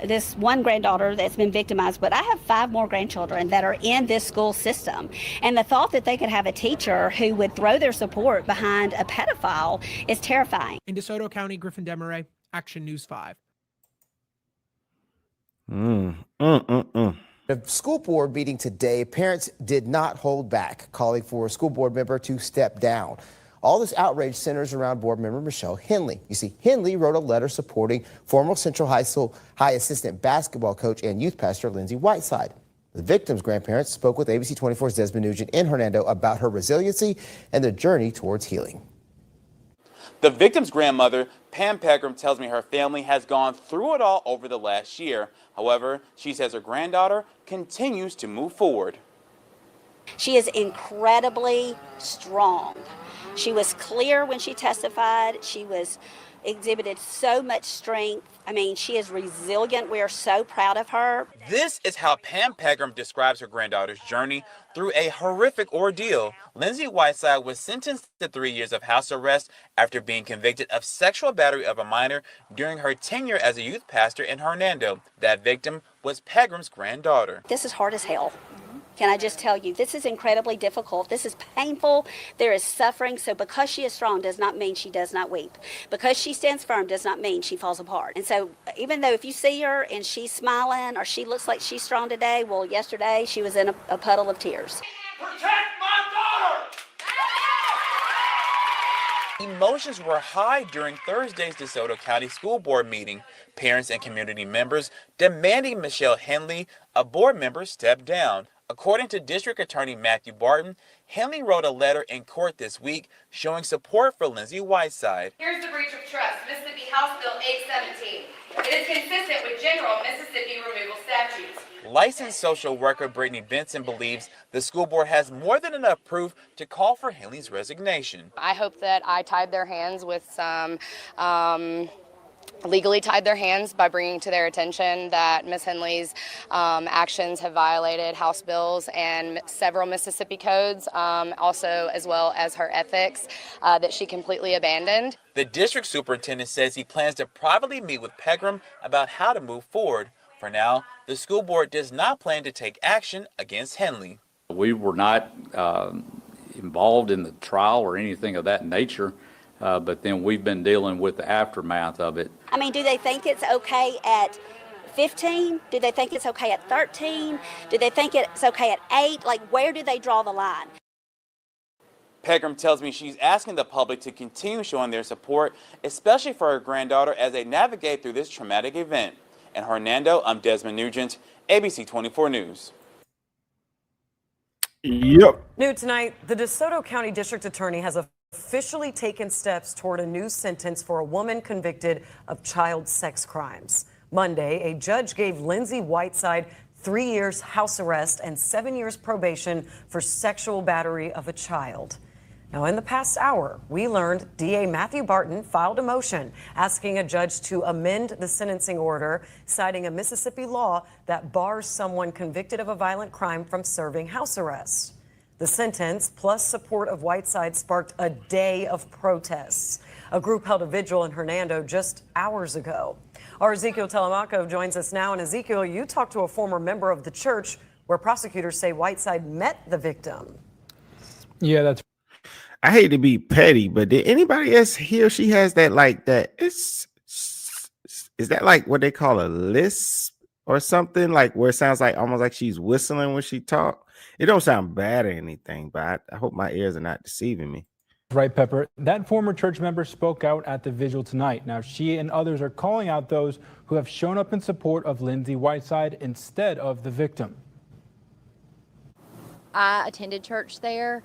This one granddaughter that's been victimized, but I have 5 more grandchildren that are in this school system. And the thought that they could have a teacher who would throw their support behind a pedophile is terrifying. In DeSoto County, Griffin Demaray, Action News 5. The school board meeting today, parents did not hold back, calling for a school board member to step down. All this outrage centers around board member Michelle Henley. You see, Henley wrote a letter supporting former Central High assistant basketball coach and youth pastor Lindsey Whiteside. The victim's grandparents spoke with ABC 24's Desmond Nugent in Hernando about her resiliency and the journey towards healing. The victim's grandmother, Pam Pegram, tells me her family has gone through it all over the last year. However, she says her granddaughter continues to move forward. She is incredibly strong. She was clear when she testified. She exhibited so much strength. I mean, she is resilient. We are so proud of her. This is how Pam Pegram describes her granddaughter's journey through a horrific ordeal. Lindsey Whiteside was sentenced to 3 years of house arrest after being convicted of sexual battery of a minor during her tenure as a youth pastor in Hernando. That victim was Pegram's granddaughter. This is hard as hell. Can I just tell you, this is incredibly difficult. This is painful. There is suffering. So because she is strong does not mean she does not weep. Because she stands firm does not mean she falls apart. And so even though if you see her and she's smiling or she looks like she's strong today, well, yesterday she was in a puddle of tears. Protect my daughter! Emotions were high during Thursday's DeSoto County School Board meeting. Parents and community members demanding Michelle Henley, a board member, step down. According to District Attorney Matthew Barton, Henley wrote a letter in court this week showing support for Lindsey Whiteside. Here's the breach of trust, Mississippi House Bill 817. It is consistent with general Mississippi removal statutes. Licensed social worker Brittany Benson believes the school board has more than enough proof to call for Henley's resignation. I hope that I tied their hands with some legally tied their hands by bringing to their attention that Ms. Henley's actions have violated House bills and several Mississippi codes, also as well as her ethics that she completely abandoned. The district superintendent says he plans to privately meet with Pegram about how to move forward. For now, the school board does not plan to take action against Henley. We were not involved in the trial or anything of that nature. But then we've been dealing with the aftermath of it. I mean, do they think it's okay at at 15? Do they think it's okay at 13? Do they think it's okay at 8? Like, where do they draw the line? Pegram tells me she's asking the public to continue showing their support, especially for her granddaughter as they navigate through this traumatic event. In Hernando, I'm Desmond Nugent, ABC 24 News. Yep. New tonight, the DeSoto County District Attorney has officially taken steps toward a new sentence for a woman convicted of child sex crimes. Monday, a judge gave Lindsey Whiteside 3 years house arrest and 7 years probation for sexual battery of a child. Now, in the past hour, we learned DA Matthew Barton filed a motion asking a judge to amend the sentencing order, citing a Mississippi law that bars someone convicted of a violent crime from serving house arrest. The sentence, plus support of Whiteside, sparked a day of protests. A group held a vigil in Hernando just hours ago. Our Ezekiel Telemaco joins us now. And Ezekiel, you talked to a former member of the church where prosecutors say Whiteside met the victim. Yeah, that's. I hate to be petty, but did anybody else hear she has that like that? Is that like what they call a lisp or something? Like where it sounds like almost like she's whistling when she talk. It don't sound bad or anything, but I hope my ears are not deceiving me. Right, Pepper. That former church member spoke out at the vigil tonight. Now, she and others are calling out those who have shown up in support of Lindsey Whiteside instead of the victim. I attended church there.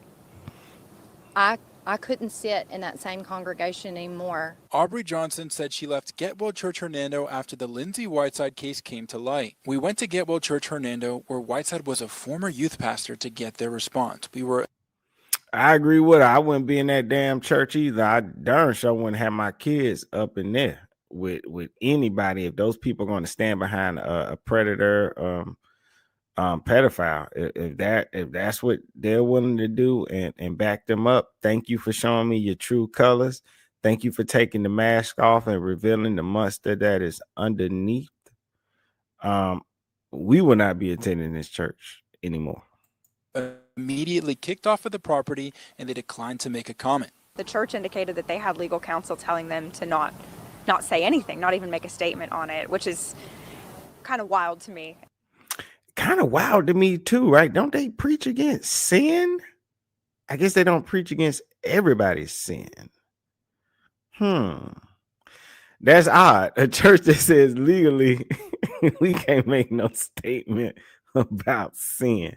I couldn't sit in that same congregation anymore. Aubrey Johnson said she left Get Well Church Hernando after the Lindsey Whiteside case came to light. We went to Get Well Church Hernando, where Whiteside was a former youth pastor, to get their response. I agree with her. I wouldn't be in that damn church either. I darn sure wouldn't have my kids up in there with anybody if those people are going to stand behind a predator, pedophile. If that's what they're willing to do and back them up. Thank you for showing me your true colors. Thank you for taking the mask off and revealing the monster that is underneath. We will not be attending this church anymore. Immediately kicked off of the property, and they declined to make a comment. The church indicated that they had legal counsel telling them to not say anything, not even make a statement on it, which is kind of wild to me. Kind of wild to me too, right? Don't they preach against sin? I guess they don't preach against everybody's sin. That's odd. A church that says legally we can't make no statement about sin.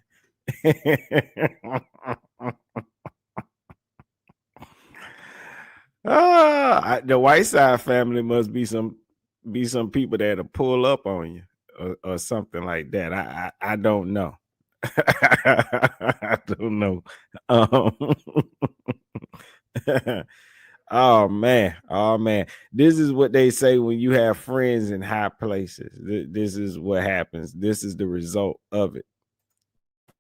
The Whiteside family must be some people that'll pull up on you or something like that. I don't know. I don't know. Oh man. This is what they say when you have friends in high places. This is what happens. This is the result of it.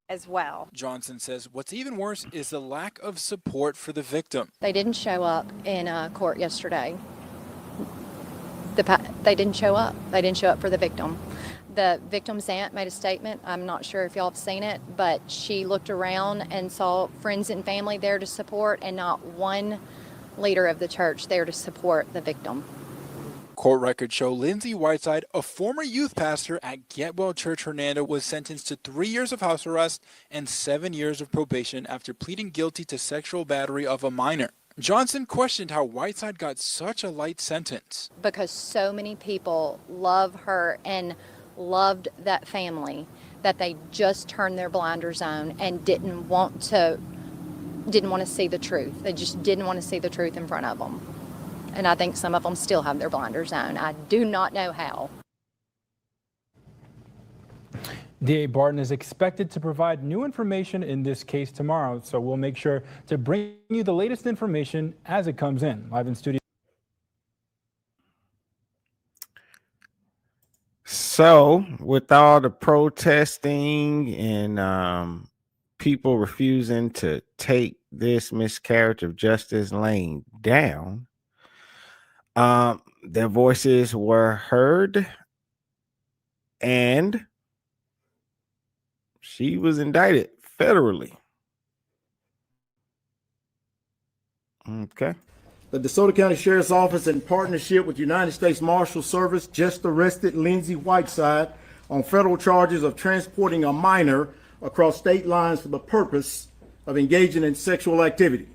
As well. Johnson says what's even worse is the lack of support for the victim. They didn't show up in court yesterday. They didn't show up. They didn't show up for the victim. The victim's aunt made a statement. I'm not sure if y'all have seen it, but she looked around and saw friends and family there to support and not one leader of the church there to support the victim. Court records show Lindsey Whiteside, a former youth pastor at Get Well Church Hernando, was sentenced to 3 years of house arrest and 7 years of probation after pleading guilty to sexual battery of a minor. Johnson questioned how Whiteside got such a light sentence. Because so many people love her and loved that family that they just turned their blinders on and didn't want to see the truth. They just didn't want to see the truth in front of them. And I think some of them still have their blinders on. I do not know how. DA Barton is expected to provide new information in this case tomorrow, so we'll make sure to bring you the latest information as it comes in. Live in studio. So, with all the protesting and people refusing to take this miscarriage of justice laying down, their voices were heard, and she was indicted federally. Okay. The DeSoto County Sheriff's Office, in partnership with United States Marshal Service, just arrested Lindsey Whiteside on federal charges of transporting a minor across state lines for the purpose of engaging in sexual activity.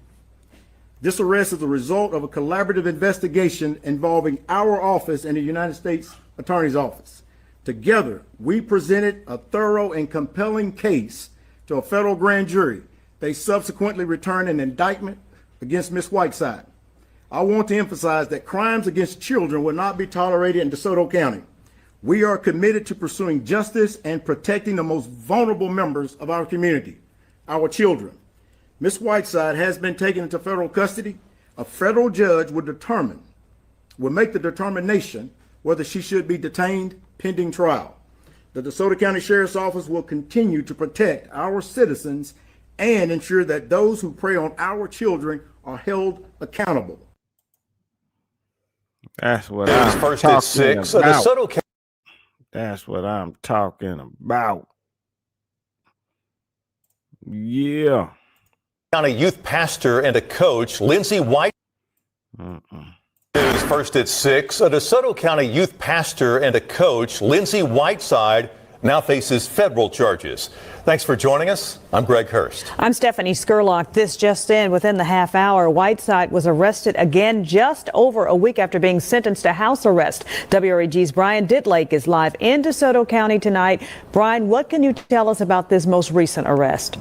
This arrest is a result of a collaborative investigation involving our office and the United States Attorney's Office. Together, we presented a thorough and compelling case to a federal grand jury. They subsequently returned an indictment against Ms. Whiteside. I want to emphasize that crimes against children will not be tolerated in DeSoto County. We are committed to pursuing justice and protecting the most vulnerable members of our community, our children. Ms. Whiteside has been taken into federal custody. A federal judge will make the determination whether she should be detained pending trial. The DeSoto County Sheriff's Office will continue to protect our citizens and ensure that those who prey on our children are held accountable. That's what I'm first talking at 6. about. DeSoto That's what I'm talking about. Yeah. County youth pastor and a coach, Lindsey White. News first at 6. A DeSoto County youth pastor and a coach, Lindsey Whiteside, now faces federal charges. Thanks for joining us. I'm Greg Hurst. I'm Stephanie Skurlock. This just in, within the half hour, Whiteside was arrested again just over a week after being sentenced to house arrest. WREG's Brian Ditlake is live in DeSoto County tonight. Brian, what can you tell us about this most recent arrest?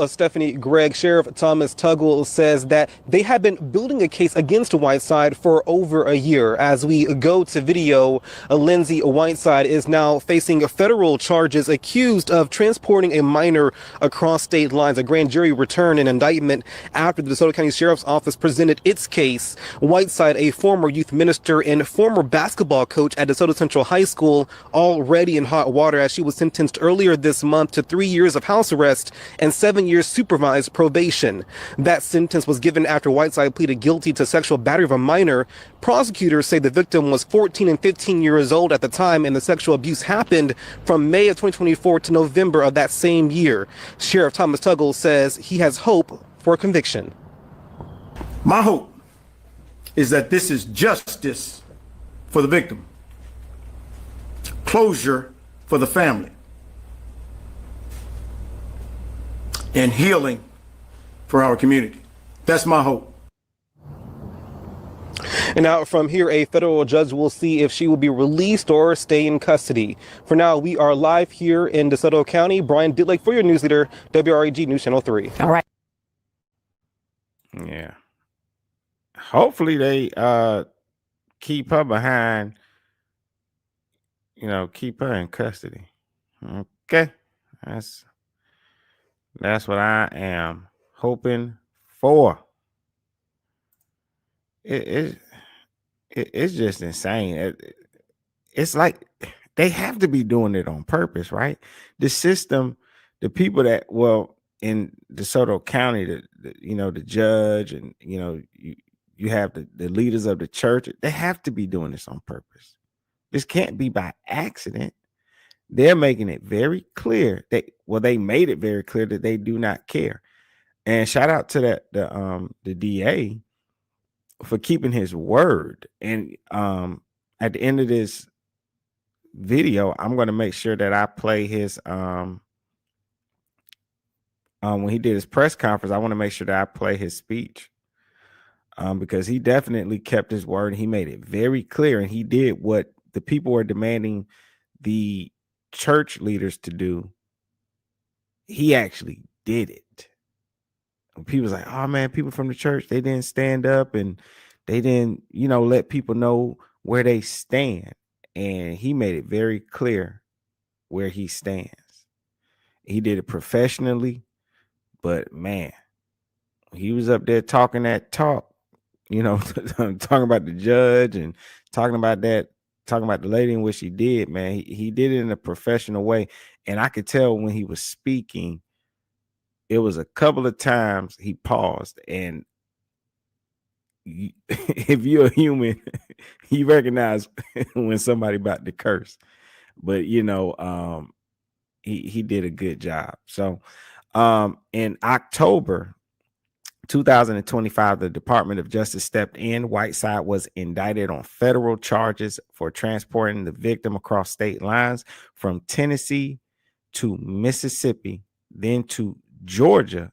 Stephanie, Greg, Sheriff Thomas Tuggle says that they have been building a case against Whiteside for over a year. As we go to video, Lindsey Whiteside is now facing federal charges accused of transporting a minor across state lines. A grand jury returned an indictment after the DeSoto County Sheriff's Office presented its case. Whiteside, a former youth minister and former basketball coach at DeSoto Central High School, already in hot water as she was sentenced earlier this month to 3 years of house arrest and 7 years supervised probation. That sentence was given after Whiteside pleaded guilty to sexual battery of a minor. Prosecutors say the victim was 14 and 15 years old at the time, and the sexual abuse happened from May of 2024 to November of that same year. Sheriff Thomas Tuggle says he has hope for a conviction. My hope is that this is justice for the victim, closure for the family, and healing for our community. That's my hope. And now from here, a federal judge will see if she will be released or stay in custody. For now, we are live here in DeSoto County. Brian Ditlake for your news leader, WREG News Channel 3. All right. Yeah. Hopefully they keep her behind, keep her in custody. Okay. That's what I am hoping for. It's just insane. It's like they have to be doing it on purpose, right? The system, the people that, in DeSoto County, the judge, and you have the leaders of the church. They have to be doing this on purpose. This can't be by accident. They're making it very clear they made it very clear that they do not care. And shout out to the DA for keeping his word. And at the end of this video, I'm going to make sure that I play his when he did his press conference. I want to make sure that I play his speech because he definitely kept his word. He made it very clear, and he did what the people were demanding the church leaders to do. He actually did it. People was like, oh man, people from the church, they didn't stand up and they didn't, let people know where they stand. And he made it very clear where he stands. He did it professionally, but man, he was up there talking that talk, talking about the judge and talking about the lady in which he did, man. He did it in a professional way. And I could tell when he was speaking, it was a couple of times he paused. And if you're a human, you recognize when somebody about to curse. But, he did a good job. So in October, 2025, the Department of Justice stepped in. Whiteside was indicted on federal charges for transporting the victim across state lines from Tennessee to Mississippi, then to Georgia.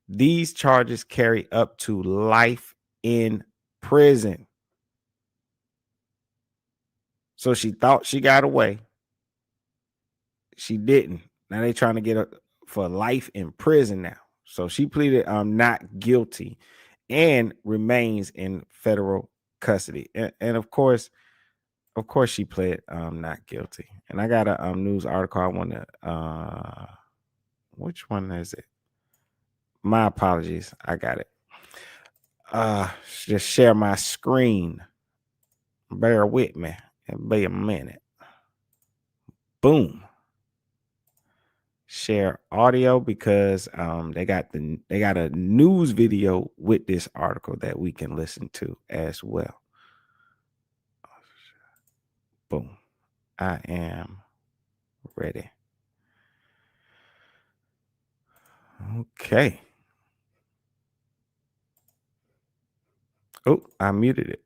These charges carry up to life in prison. So she thought she got away. She didn't. Now they trying to get her for life in prison now. So she pleaded not guilty and remains in federal custody. And of course she pled not guilty. And I got a news article I want to which one is it? My apologies. I got it. Just share my screen. Bear with me. It'll be a minute. Boom. Share audio because they got a news video with this article that we can listen to as well. Boom. I am ready. Okay. Oh, I muted it.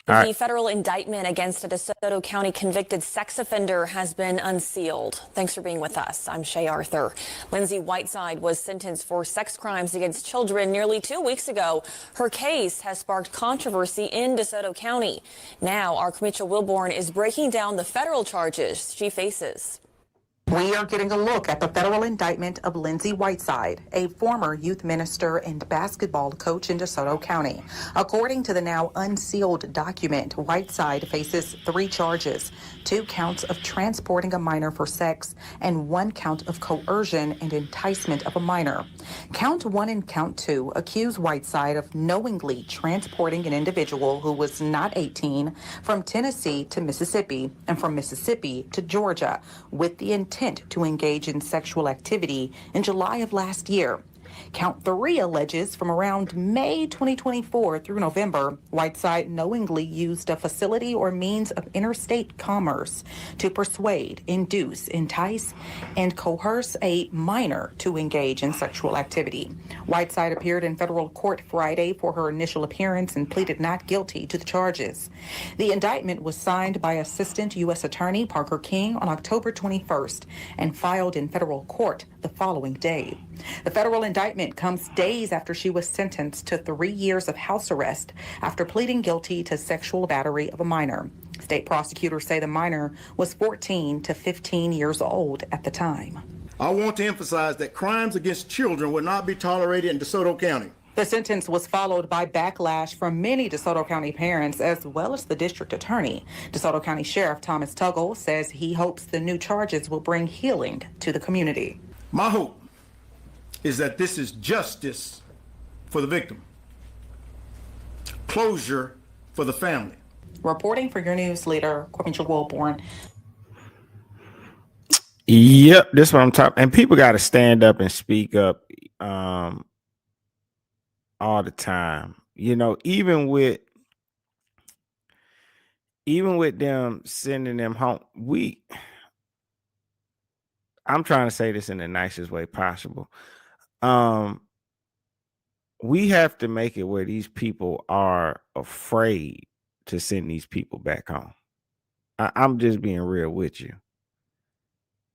The federal indictment against a DeSoto County convicted sex offender has been unsealed. Thanks for being with us. I'm Shay Arthur. Lindsey Whiteside was sentenced for sex crimes against children nearly 2 weeks ago. Her case has sparked controversy in DeSoto County. Now, our Mitchell Wilborn is breaking down the federal charges she faces. We are getting a look at the federal indictment of Lindsey Whiteside, a former youth minister and basketball coach in DeSoto County. According to the now unsealed document, Whiteside faces 3 charges, 2 counts of transporting a minor for sex and 1 count of coercion and enticement of a minor. Count 1 and count 2 accuse Whiteside of knowingly transporting an individual who was not 18 from Tennessee to Mississippi and from Mississippi to Georgia with the intent to engage in sexual activity in July of last year. Count 3 alleges from around May 2024 through November, Whiteside knowingly used a facility or means of interstate commerce to persuade, induce, entice, and coerce a minor to engage in sexual activity. Whiteside appeared in federal court Friday for her initial appearance and pleaded not guilty to the charges. The indictment was signed by Assistant U.S. Attorney Parker King on October 21st and filed in federal court the following day. The federal indictment comes days after she was sentenced to 3 years of house arrest after pleading guilty to sexual battery of a minor. State prosecutors say the minor was 14 to 15 years old at the time. I want to emphasize that crimes against children will not be tolerated in DeSoto County. The sentence was followed by backlash from many DeSoto County parents as well as the district attorney. DeSoto County Sheriff Thomas Tuggle says he hopes the new charges will bring healing to the community. My hope is that this is justice for the victim, closure for the family. Reporting for your news leader, Mitchell Wilborn. Yep, this is what I'm talking. And people got to stand up and speak up all the time. You know, even with them sending them home, I'm trying to say this in the nicest way possible. We have to make it where these people are afraid to send these people back home. I'm just being real with you.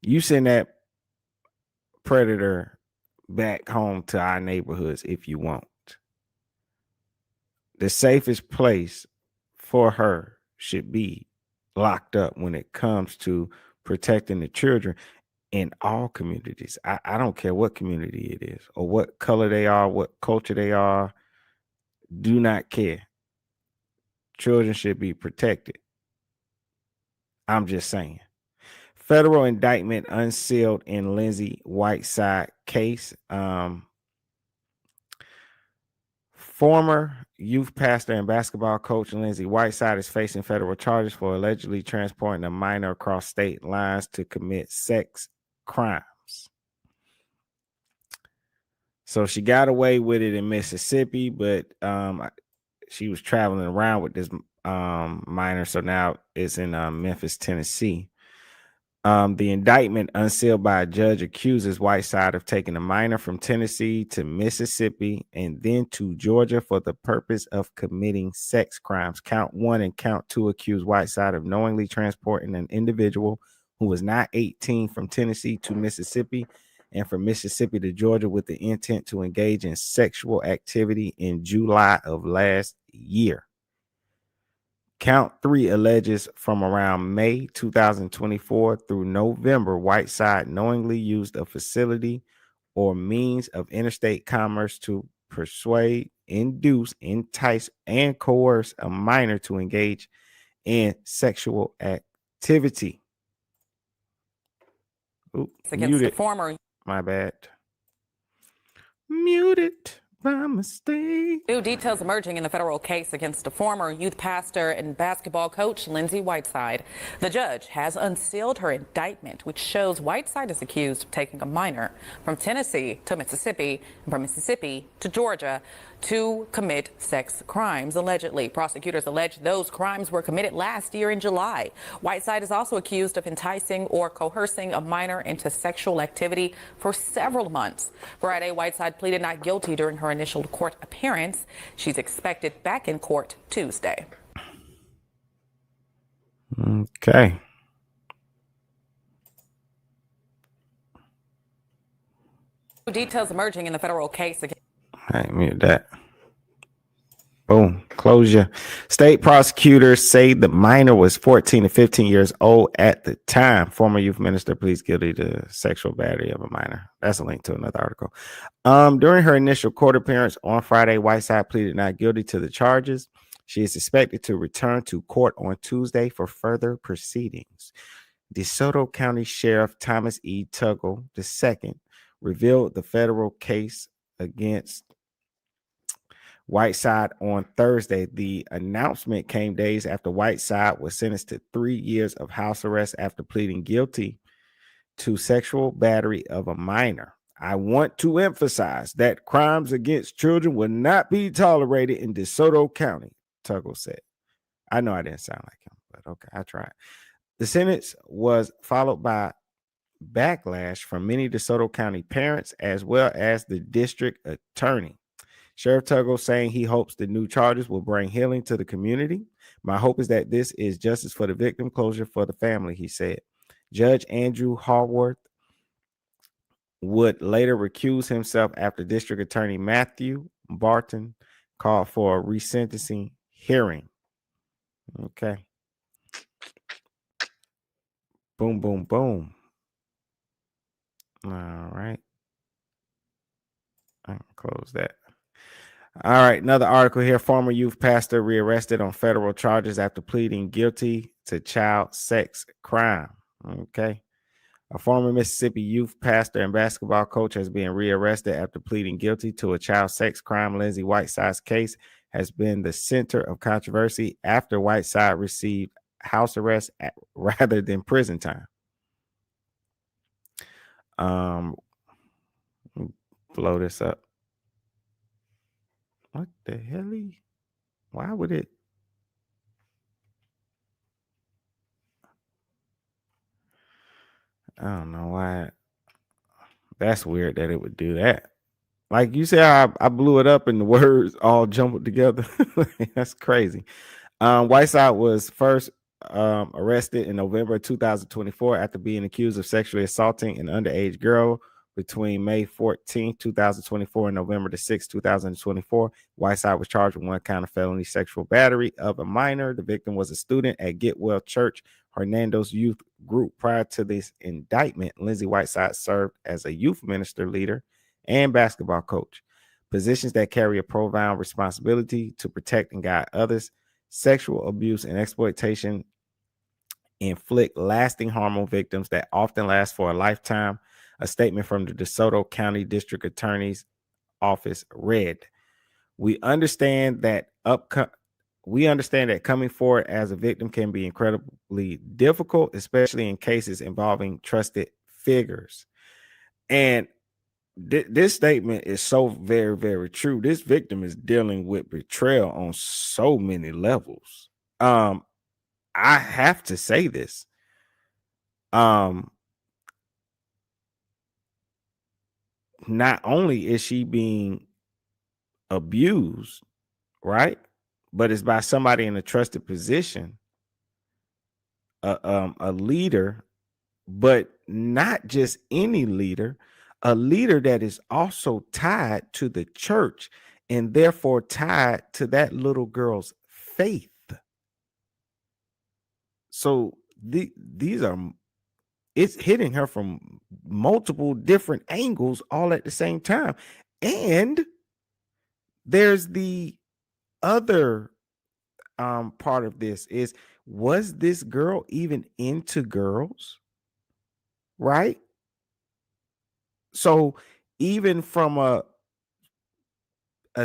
You send that predator back home to our neighborhoods if you want. The safest place for her should be locked up when it comes to protecting the children in all communities. I don't care what community it is or what color they are, what culture they are. Do not care. Children should be protected. I'm just saying. Federal indictment unsealed in Lindsey Whiteside case. Former youth pastor and basketball coach Lindsey Whiteside is facing federal charges for allegedly transporting a minor across state lines to commit sex crimes. So she got away with it in Mississippi, but she was traveling around with this minor. So now it's in Memphis, Tennessee. The indictment, unsealed by a judge, accuses Whiteside of taking a minor from Tennessee to Mississippi and then to Georgia for the purpose of committing sex crimes. Count 1 and Count 2 accuse Whiteside of knowingly transporting an individual who was not 18 from Tennessee to Mississippi and from Mississippi to Georgia with the intent to engage in sexual activity in July of last year. Count 3 alleges from around May 2024 through November, Whiteside knowingly used a facility or means of interstate commerce to persuade, induce, entice, and coerce a minor to engage in sexual activity. Ooh, Against muted. the former. My bad. Muted by mistake. New details emerging in the federal case against a former youth pastor and basketball coach, Lindsey Whiteside. The judge has unsealed her indictment, which shows Whiteside is accused of taking a minor from Tennessee to Mississippi and from Mississippi to Georgia to commit sex crimes, allegedly. Prosecutors allege those crimes were committed last year in July. Whiteside is also accused of enticing or coercing a minor into sexual activity for several months. Friday, Whiteside pleaded not guilty during her initial court appearance. She's expected back in court Tuesday. Okay. Details emerging in the federal case against. All right, mute that. Boom. Closure. State prosecutors say the minor was 14 to 15 years old at the time. Former youth minister pleads guilty to sexual battery of a minor. That's a link to another article. During her initial court appearance on Friday, Whiteside pleaded not guilty to the charges. She is expected to return to court on Tuesday for further proceedings. DeSoto County Sheriff Thomas E. Tuggle II revealed the federal case against Whiteside on Thursday. The announcement came days after Whiteside was sentenced to 3 years of house arrest after pleading guilty to sexual battery of a minor. I want to emphasize that crimes against children will not be tolerated in DeSoto County, Tuggle said. I know I didn't sound like him, but okay, I tried. The sentence was followed by backlash from many DeSoto County parents as well as the district attorney. Sheriff Tuggle saying he hopes the new charges will bring healing to the community. My hope is that this is justice for the victim, closure for the family, he said. Judge Andrew Harworth would later recuse himself after District Attorney Matthew Barton called for a resentencing hearing. Okay. Boom, boom, boom. All right. I can close that. All right, another article here. Former youth pastor rearrested on federal charges after pleading guilty to child sex crime. Okay. A former Mississippi youth pastor and basketball coach has been rearrested after pleading guilty to a child sex crime. Lindsey Whiteside's case has been the center of controversy after Whiteside received house arrest rather than prison time. Blow this up. What the hell? Why would it? I don't know why. That's weird that it would do that. Like you said, I blew it up and the words all jumbled together. That's crazy. Whiteside was first arrested in November 2024 after being accused of sexually assaulting an underage girl between May 14, 2024 and November 6, 2024. Whiteside was charged with 1 count of felony sexual battery of a minor. The victim was a student at Getwell Church, Hernando's youth group. Prior to this indictment, Lindsey Whiteside served as a youth minister, leader, and basketball coach, positions that carry a profound responsibility to protect and guide others. Sexual abuse and exploitation inflict lasting harm on victims that often last for a lifetime. A statement from the DeSoto County District Attorney's Office read, We understand that coming forward as a victim can be incredibly difficult, especially in cases involving trusted figures. And this statement is so very, very true. This victim is dealing with betrayal on so many levels. I have to say this. Um, not only is she being abused, right? But it's by somebody in a trusted position, a leader, but not just any leader, a leader that is also tied to the church and therefore tied to that little girl's faith. So these are, it's hitting her from multiple different angles all at the same time. And there's the other part of this is, was this girl even into girls? Right? So even from a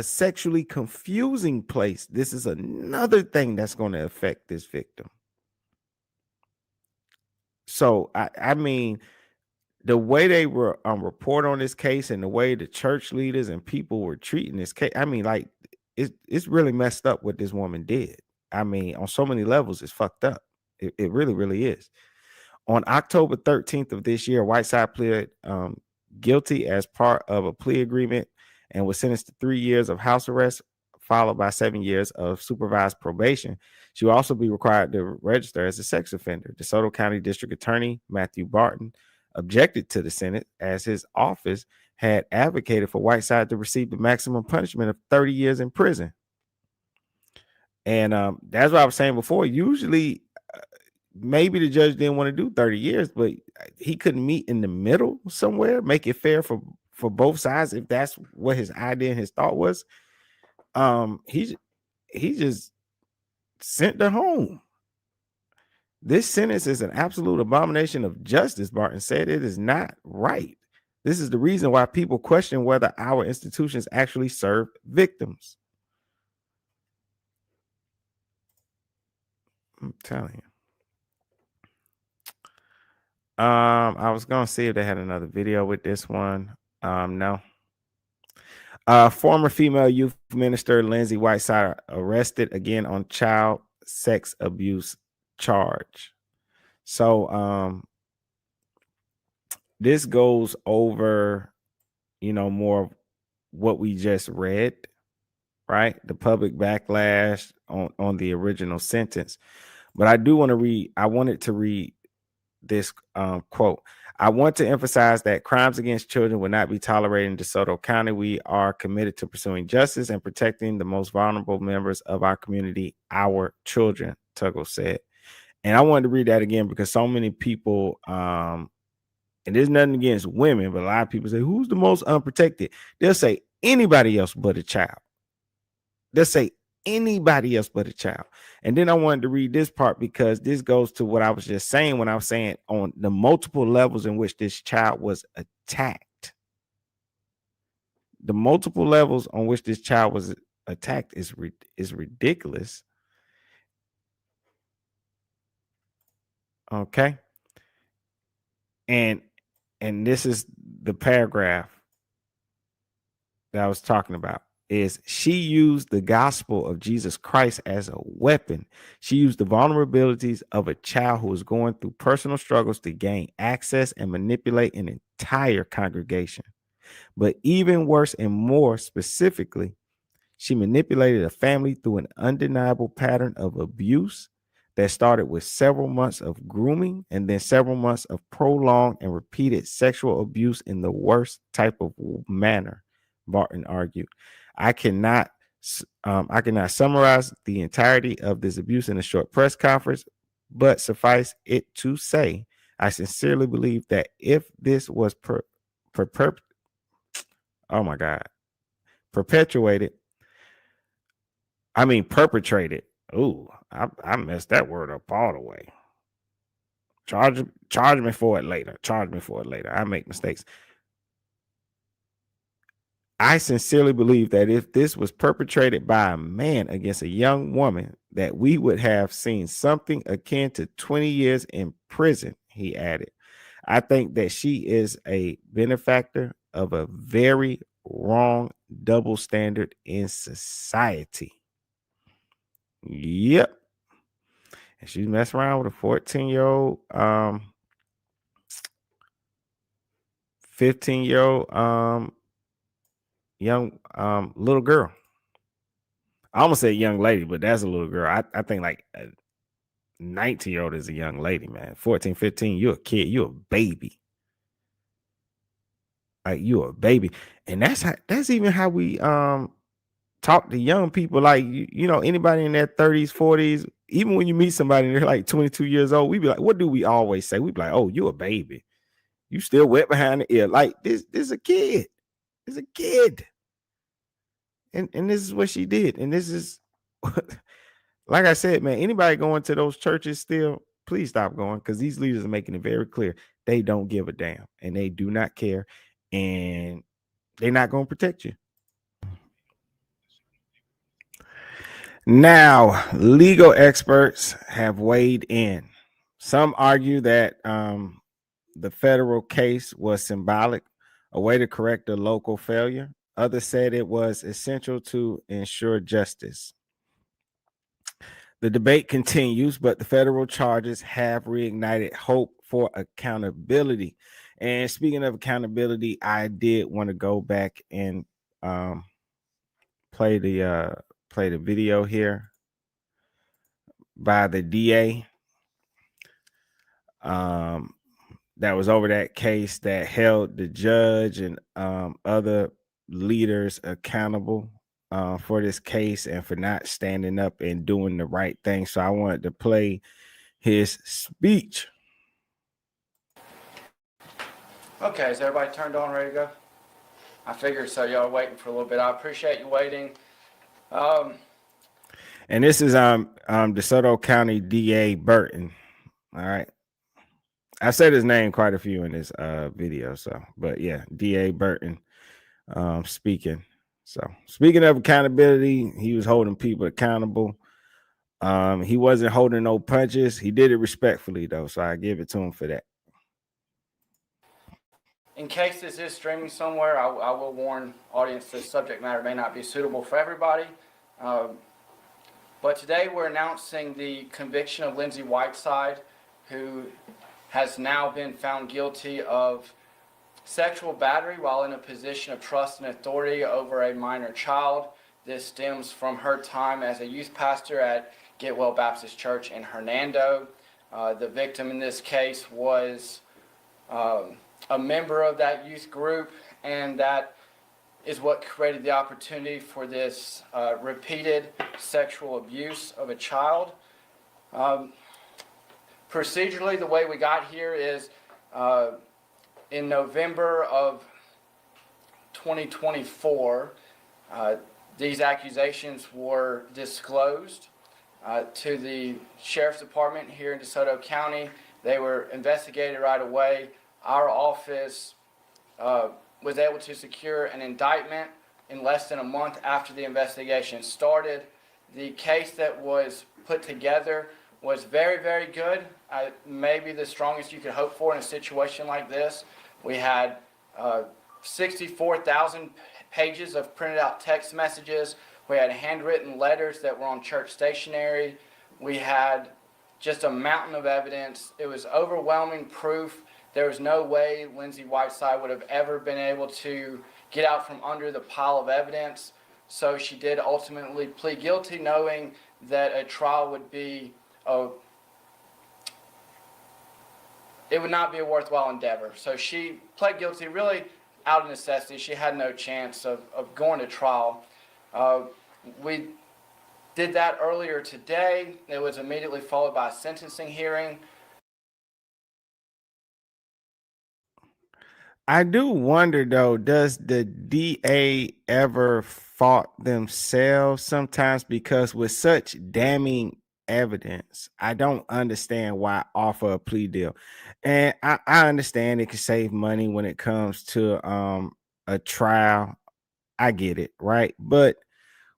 sexually confusing place, this is another thing that's going to affect this victim. So I mean, the way they were report on this case and the way the church leaders and people were treating this case, I mean, like it's really messed up what this woman did. I mean, on so many levels, it's fucked up. It really, really is. On October 13th of this year, Whiteside pled guilty as part of a plea agreement and was sentenced to 3 years of house arrest, followed by 7 years of supervised probation. She will also be required to register as a sex offender. DeSoto County District Attorney Matthew Barton objected to the sentence as his office had advocated for Whiteside to receive the maximum punishment of 30 years in prison. And that's what I was saying before. Usually, maybe the judge didn't want to do 30 years, but he couldn't meet in the middle somewhere, make it fair for both sides, if that's what his idea and his thought was. He just sent her home. This sentence is an absolute abomination of justice, Barton said. It is not right. This is the reason why people question whether our institutions actually serve victims. I'm telling you. I was gonna see if they had another video with this one. No. Former female youth minister Lindsey Whiteside arrested again on child sex abuse charge. So this goes over, more of what we just read, right? The public backlash on the original sentence. But I wanted to read this quote. I want to emphasize that crimes against children will not be tolerated in DeSoto County. We are committed to pursuing justice and protecting the most vulnerable members of our community, our children, Tuggle said. And I wanted to read that again because so many people, and there's nothing against women, but a lot of people say, who's the most unprotected? They'll say anybody else but a child. They'll say anybody else but a child. And then I wanted to read this part because this goes to what I was just saying when I was saying on the multiple levels in which this child was attacked. The multiple levels on which this child was attacked is ridiculous. Okay. And this is the paragraph that I was talking about. Is she used the gospel of Jesus Christ as a weapon. She used the vulnerabilities of a child who was going through personal struggles to gain access and manipulate an entire congregation. But even worse and more specifically, she manipulated a family through an undeniable pattern of abuse that started with several months of grooming and then several months of prolonged and repeated sexual abuse in the worst type of manner, Barton argued. I cannot summarize the entirety of this abuse in a short press conference, but suffice it to say, I sincerely believe that if this was perpetrated. Ooh, I messed that word up all the way. Charge me for it later. I make mistakes. I sincerely believe that if this was perpetrated by a man against a young woman, that we would have seen something akin to 20 years in prison, he added. I think that she is a benefactor of a very wrong double standard in society. Yep. And she's messing around with a 14-year-old 15-year-old young little girl. I almost said young lady, but that's a little girl. I think like a 19-year-old is a young lady, man. 14, 15, you're a kid, you're a baby. Like you're a baby. And that's even how we talk to young people. Like you know, anybody in their 30s, 40s, even when you meet somebody and they're like 22 years old, we be like, what do we always say? We be like, oh, you're a baby. You still wet behind the ear. Like this is a kid. It's a kid. And this is what she did. And this is like I said, man, anybody going to those churches still, please stop going, because these leaders are making it very clear they don't give a damn and they do not care, and they're not going to protect you. Now, legal experts have weighed in. Some argue that the federal case was symbolic, a way to correct a local failure. Others said it was essential to ensure justice. The debate continues, but the federal charges have reignited hope for accountability. And speaking of accountability, I did want to go back and play the video here by the DA that was over that case, that held the judge and other leaders accountable for this case and for not standing up and doing the right thing. So I wanted to play his speech. Okay, is everybody turned on, ready to go? I figured so. Y'all are waiting for a little bit. I appreciate you waiting. And this is DeSoto County DA Burton. All right. I said his name quite a few in this video. So, but yeah, DA Burton speaking. So speaking of accountability, he was holding people accountable. He wasn't holding no punches. He did it respectfully though. So I give it to him for that. In case this is streaming somewhere, I will warn audience this subject matter may not be suitable for everybody. But today we're announcing the conviction of Lindsey Whiteside, who has now been found guilty of sexual battery while in a position of trust and authority over a minor child. This stems from her time as a youth pastor at Get Well Baptist Church in Hernando. The victim in this case was a member of that youth group, and that is what created the opportunity for this repeated sexual abuse of a child. Procedurally, the way we got here is in November of 2024, these accusations were disclosed to the Sheriff's Department here in DeSoto County. They were investigated right away. Our office was able to secure an indictment in less than a month after the investigation started. The case that was put together was very, very good. Maybe the strongest you could hope for in a situation like this. We had 64,000 pages of printed out text messages. We had handwritten letters that were on church stationery. We had just a mountain of evidence. It was overwhelming proof. There was no way Lindsey Whiteside would have ever been able to get out from under the pile of evidence. So she did ultimately plead guilty, knowing that a trial would be it would not be a worthwhile endeavor. So she pled guilty really out of necessity. She had no chance of going to trial. We did that earlier today. It was immediately followed by a sentencing hearing. I do wonder though, does the DA ever fault themselves sometimes? Because with such damning evidence, I don't understand why offer a plea deal. And I understand it can save money when it comes to a trial. I get it, right? But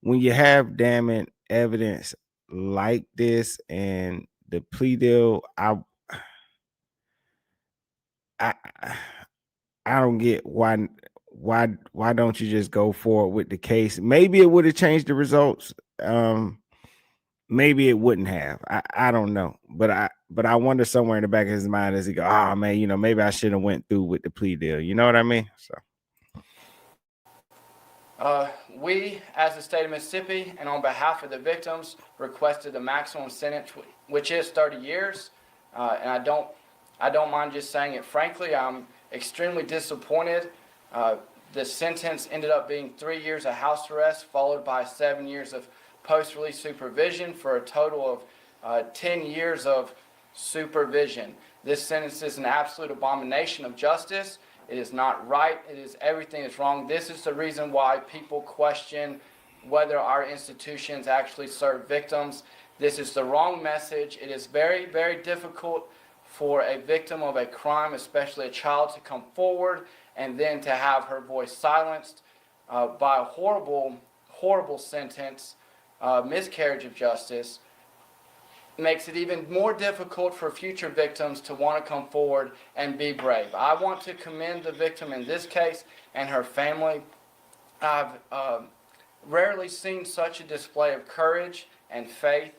when you have damning evidence like this and the plea deal, I don't get why don't you just go forward with the case? Maybe it would have changed the results. maybe it wouldn't have. I don't know, but I wonder somewhere in the back of his mind as he go, oh man, maybe I should have went through with the plea deal. You know what I mean? So we, as the state of Mississippi, and on behalf of the victims, requested the maximum sentence, which is 30 years. And I don't mind just saying it frankly. I'm extremely disappointed. The sentence ended up being 3 years of house arrest, followed by 7 years of post-release supervision, for a total of 10 years of supervision. This sentence is an absolute abomination of justice. It is not right. It is everything is wrong. This is the reason why people question whether our institutions actually serve victims. This is the wrong message. It is very, very difficult for a victim of a crime, especially a child, to come forward and then to have her voice silenced by a horrible, horrible sentence, miscarriage of justice. Makes it even more difficult for future victims to want to come forward and be brave. I want to commend the victim in this case and her family. I've rarely seen such a display of courage and faith,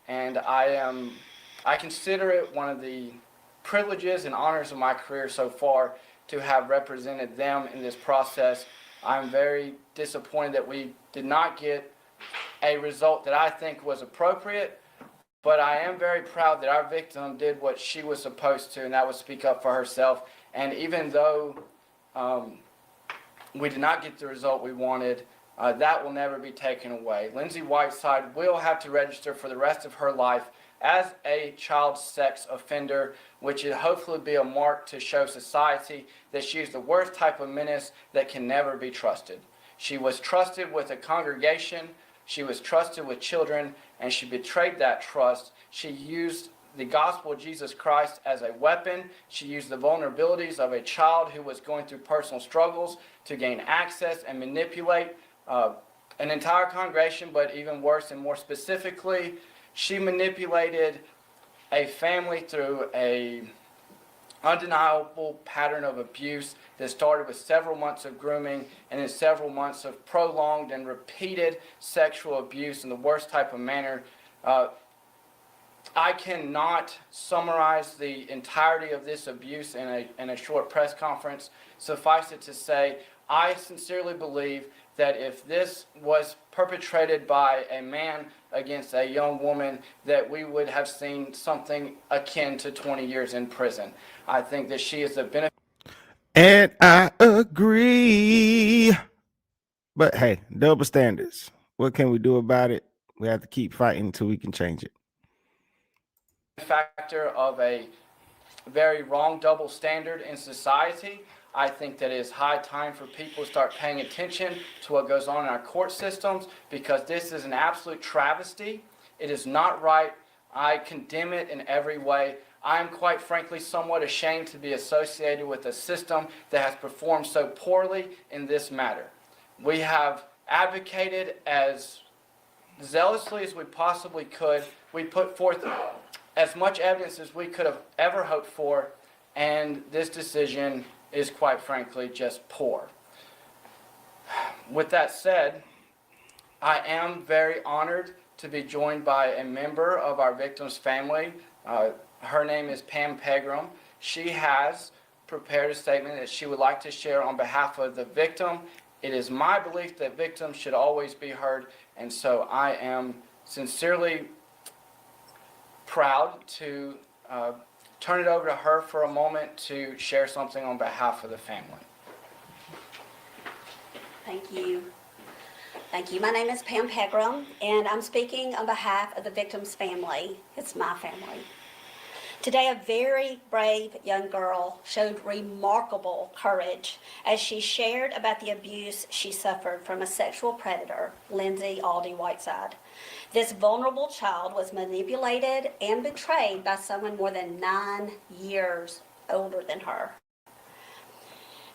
and I consider it one of the privileges and honors of my career so far to have represented them in this process. I'm very disappointed that we did not get a result that I think was appropriate. But I am very proud that our victim did what she was supposed to, and that was speak up for herself. And even though we did not get the result we wanted, that will never be taken away. Lindsey Whiteside will have to register for the rest of her life as a child sex offender, which will hopefully be a mark to show society that she is the worst type of menace that can never be trusted. She was trusted with a congregation. She was trusted with children, and she betrayed that trust. She used the gospel of Jesus Christ as a weapon. She used the vulnerabilities of a child who was going through personal struggles to gain access and manipulate an entire congregation, but even worse and more specifically, she manipulated a family through a undeniable pattern of abuse that started with several months of grooming and then several months of prolonged and repeated sexual abuse in the worst type of manner. I cannot summarize the entirety of this abuse in a short press conference. Suffice it to say, I sincerely believe that if this was perpetrated by a man against a young woman, that we would have seen something akin to 20 years in prison. I think that she is a benefit. and I agree. But hey, double standards. What can we do about it? We have to keep fighting until we can change it. Factor of a very wrong double standard in society. I think that it is high time for people to start paying attention to what goes on in our court systems, because this is an absolute travesty. It is not right. I condemn it in every way. I am quite frankly somewhat ashamed to be associated with a system that has performed so poorly in this matter. We have advocated as zealously as we possibly could. We put forth as much evidence as we could have ever hoped for, and this decision is quite frankly just poor. With that said, I am very honored to be joined by a member of our victim's family. Her name is Pam Pegram. She has prepared a statement that she would like to share on behalf of the victim. It is my belief that victims should always be heard, and so I am sincerely proud to turn it over to her for a moment to share something on behalf of the family. Thank you. Thank you. My name is Pam Pegram, and I'm speaking on behalf of the victim's family. It's my family. Today, a very brave young girl showed remarkable courage as she shared about the abuse she suffered from a sexual predator, Lindsey Whiteside. This vulnerable child was manipulated and betrayed by someone more than 9 years older than her,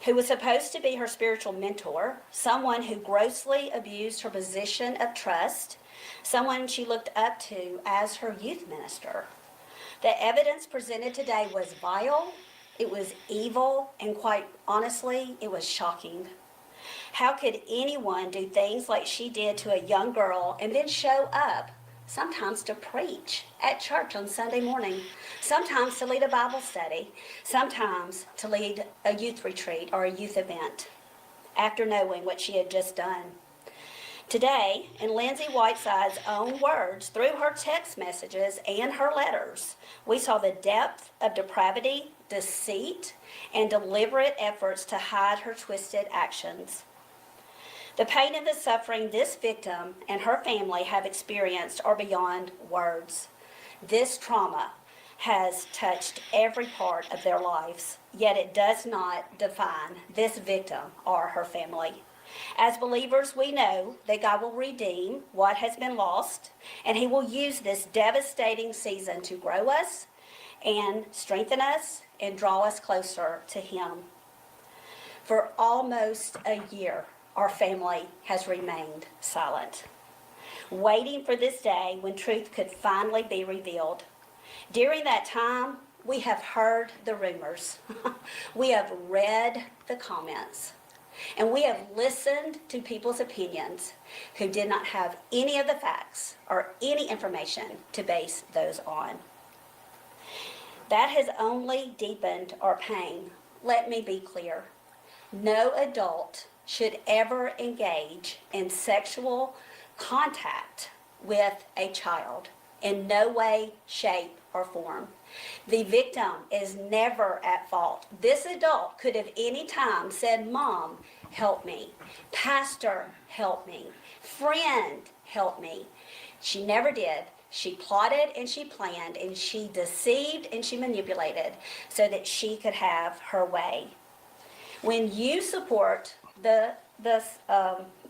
who was supposed to be her spiritual mentor, someone who grossly abused her position of trust, someone she looked up to as her youth minister. The evidence presented today was vile, it was evil, and quite honestly, it was shocking. How could anyone do things like she did to a young girl and then show up sometimes to preach at church on Sunday morning, sometimes to lead a Bible study, sometimes to lead a youth retreat or a youth event after knowing what she had just done. Today, in Lindsey Whiteside's own words, through her text messages and her letters, we saw the depth of depravity, deceit, and deliberate efforts to hide her twisted actions. The pain and the suffering this victim and her family have experienced are beyond words. This trauma has touched every part of their lives, yet it does not define this victim or her family. As believers, we know that God will redeem what has been lost, and He will use this devastating season to grow us and strengthen us and draw us closer to Him. For almost a year, our family has remained silent, waiting for this day when truth could finally be revealed. During that time, we have heard the rumors. We have read the comments. And we have listened to people's opinions who did not have any of the facts or any information to base those on. That has only deepened our pain. Let me be clear. No adult should ever engage in sexual contact with a child in no way, shape, or form. The victim is never at fault. This adult could have any time said, "Mom, help me. Pastor, help me. Friend, help me." She never did. She plotted and she planned and she deceived and she manipulated so that she could have her way. When you support the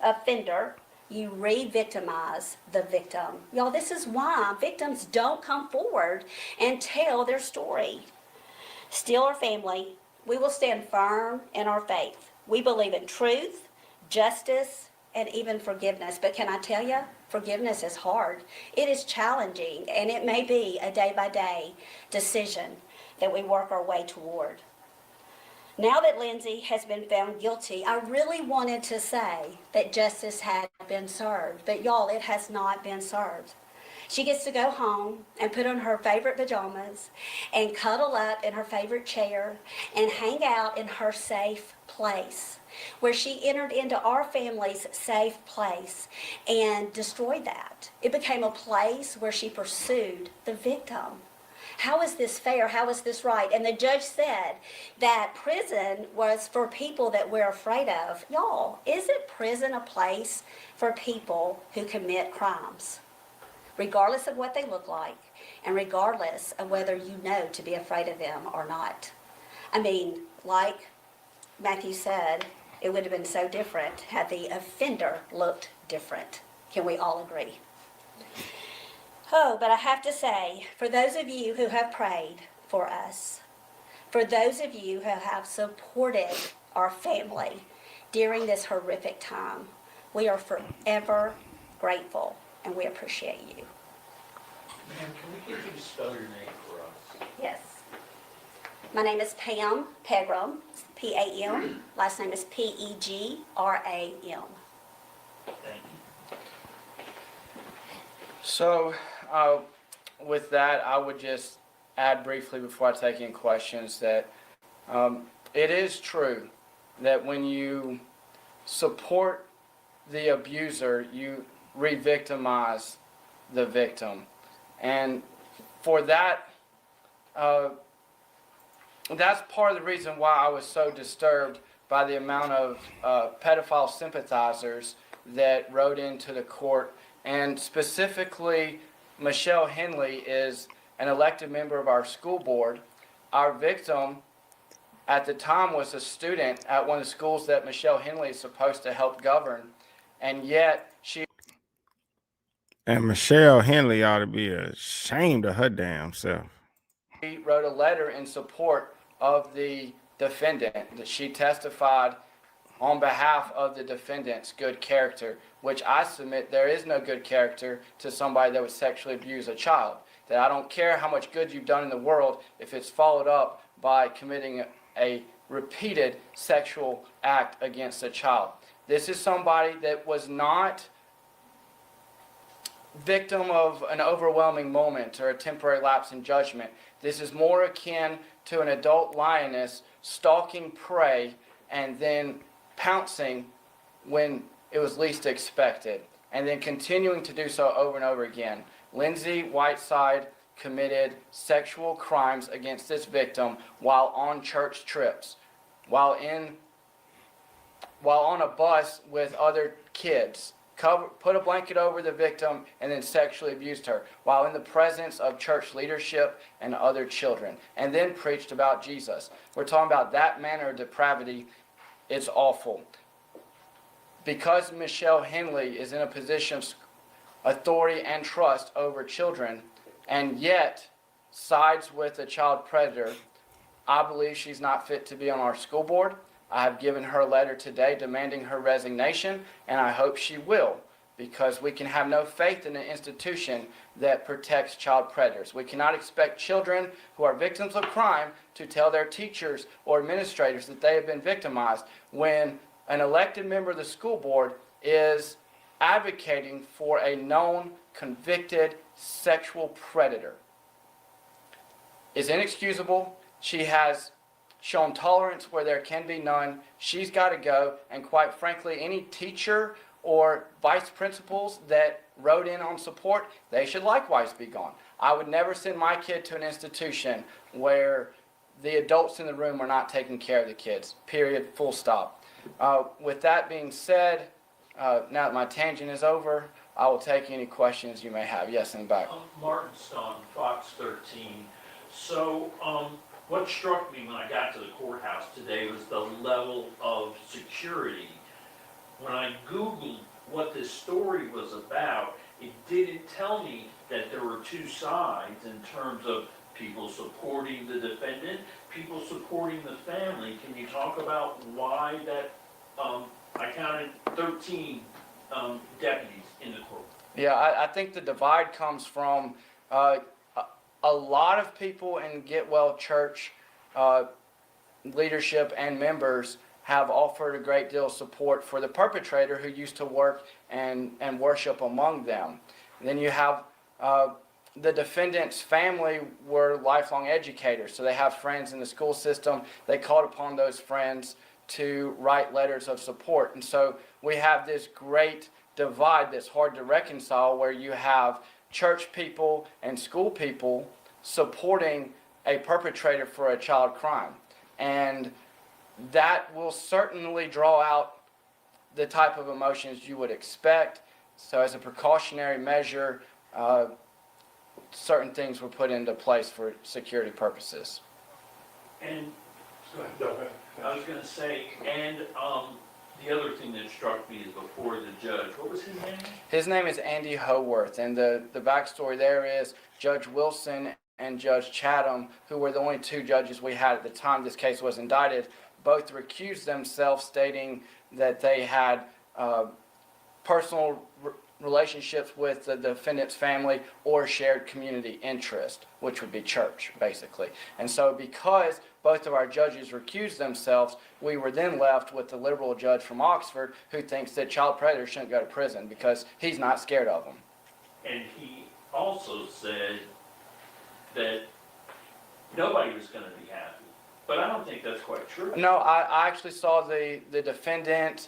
offender, you re-victimize the victim. Y'all, this is why victims don't come forward and tell their story. Still, our family, we will stand firm in our faith. We believe in truth, justice, and even forgiveness. But can I tell you, forgiveness is hard. It is challenging, and it may be a day-by-day decision that we work our way toward. Now that Lindsey has been found guilty, I really wanted to say that justice had been served, but y'all, it has not been served. She gets to go home and put on her favorite pajamas and cuddle up in her favorite chair and hang out in her safe place, where she entered into our family's safe place and destroyed that. It became a place where she pursued the victim. How is this fair? How is this right? And the judge said that prison was for people that we're afraid of. Y'all, isn't prison a place for people who commit crimes? Regardless of what they look like, and regardless of whether you know to be afraid of them or not. I mean, like Matthew said, it would have been so different had the offender looked different. Can we all agree? Oh, but I have to say, for those of you who have prayed for us, for those of you who have supported our family during this horrific time, we are forever grateful and we appreciate you. Ma'am, can we get you to spell your name for us? Yes. My name is Pam Pegram, P-A-M. Last name is P-E-G-R-A-M. Thank you. So, with that, I would just add briefly before I take any questions that it is true that when you support the abuser, you re-victimize the victim. And for that, that's part of the reason why I was so disturbed by the amount of pedophile sympathizers that wrote into the court. And specifically, Michelle Henley is an elected member of our school board. Our victim at the time was a student at one of the schools that Michelle Henley is supposed to help govern. And yet she... And Michelle Henley ought to be ashamed of her damn self. She wrote a letter in support of the defendant, that she testified on behalf of the defendant's good character, which I submit there is no good character to somebody that would sexually abuse a child. That I don't care how much good you've done in the world if it's followed up by committing a repeated sexual act against a child. This is somebody that was not victim of an overwhelming moment or a temporary lapse in judgment. This is more akin to an adult lioness stalking prey and then pouncing when it was least expected, and then continuing to do so over and over again. Lindsey Whiteside committed sexual crimes against this victim while on church trips, while on a bus with other kids, put a blanket over the victim and then sexually abused her while in the presence of church leadership and other children, and then preached about Jesus. We're talking about that manner of depravity. It's awful. Because Michelle Henley is in a position of authority and trust over children, and yet sides with a child predator, I believe she's not fit to be on our school board. I have given her a letter today demanding her resignation, and I hope she will, because we can have no faith in an institution that protects child predators. We cannot expect children who are victims of crime to tell their teachers or administrators that they have been victimized when an elected member of the school board is advocating for a known convicted sexual predator. It's inexcusable. She has shown tolerance where there can be none. She's got to go, and quite frankly, any teacher or vice principals that wrote in on support, they should likewise be gone. I would never send my kid to an institution where the adults in the room are not taking care of the kids, period, full stop. With that being said, now that my tangent is over, I will take any questions you may have. Yes, in the back. Martin Stone, Fox 13. So, what struck me when I got to the courthouse today was the level of security. When I Googled what this story was about, it didn't tell me that there were two sides in terms of people supporting the defendant, people supporting the family. Can you talk about why that, I counted 13 deputies in the court? Yeah, I think the divide comes from a lot of people in Get Well Church leadership and members have offered a great deal of support for the perpetrator who used to work and worship among them. And then you have the defendant's family were lifelong educators, so they have friends in the school system. They called upon those friends to write letters of support. And so we have this great divide that's hard to reconcile, where you have church people and school people supporting a perpetrator for a child crime. And that will certainly draw out the type of emotions you would expect. So as a precautionary measure, certain things were put into place for security purposes. And I was going to say, and the other thing that struck me is before the judge, what was his name? His name is Andy Howarth, and the backstory there is Judge Wilson and Judge Chatham, who were the only two judges we had at the time this case was indicted, both recused themselves, stating that they had personal relationships with the defendant's family or shared community interest, which would be church, basically. And so because both of our judges recused themselves, we were then left with the liberal judge from Oxford who thinks that child predators shouldn't go to prison because he's not scared of them. And he also said that nobody was going to be happy. But I don't think that's quite true. No, I actually saw the defendant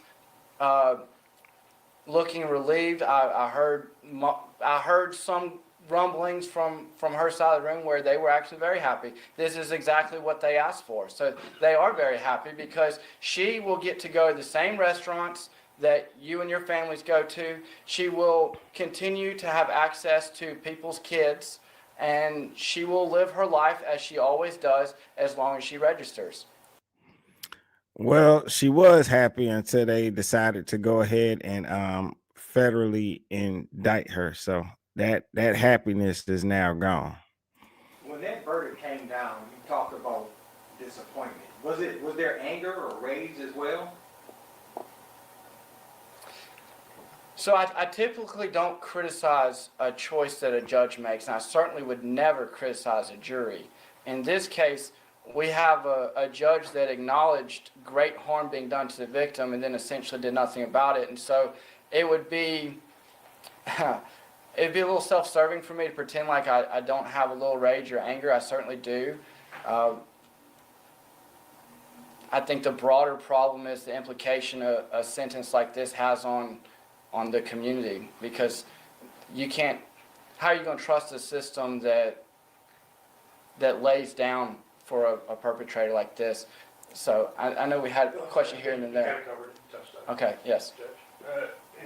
looking relieved. I heard some rumblings from her side of the room where they were actually very happy. This is exactly what they asked for. So they are very happy because she will get to go to the same restaurants that you and your families go to. She will continue to have access to people's kids, and she will live her life as she always does as long as she registers. Well, she was happy until they decided to go ahead and federally indict her. So that happiness is now gone. When that verdict came down, you talked about disappointment. Was there anger or rage as well? So I typically don't criticize a choice that a judge makes, and I certainly would never criticize a jury. In this case, we have a judge that acknowledged great harm being done to the victim and then essentially did nothing about it. And so it would be it'd be a little self-serving for me to pretend like I don't have a little rage or anger. I certainly do. I think the broader problem is the implication a sentence like this has on the community, because you can't, how are you going to trust a system that lays down for a perpetrator like this? So I know we had a question here and then there. Okay, yes.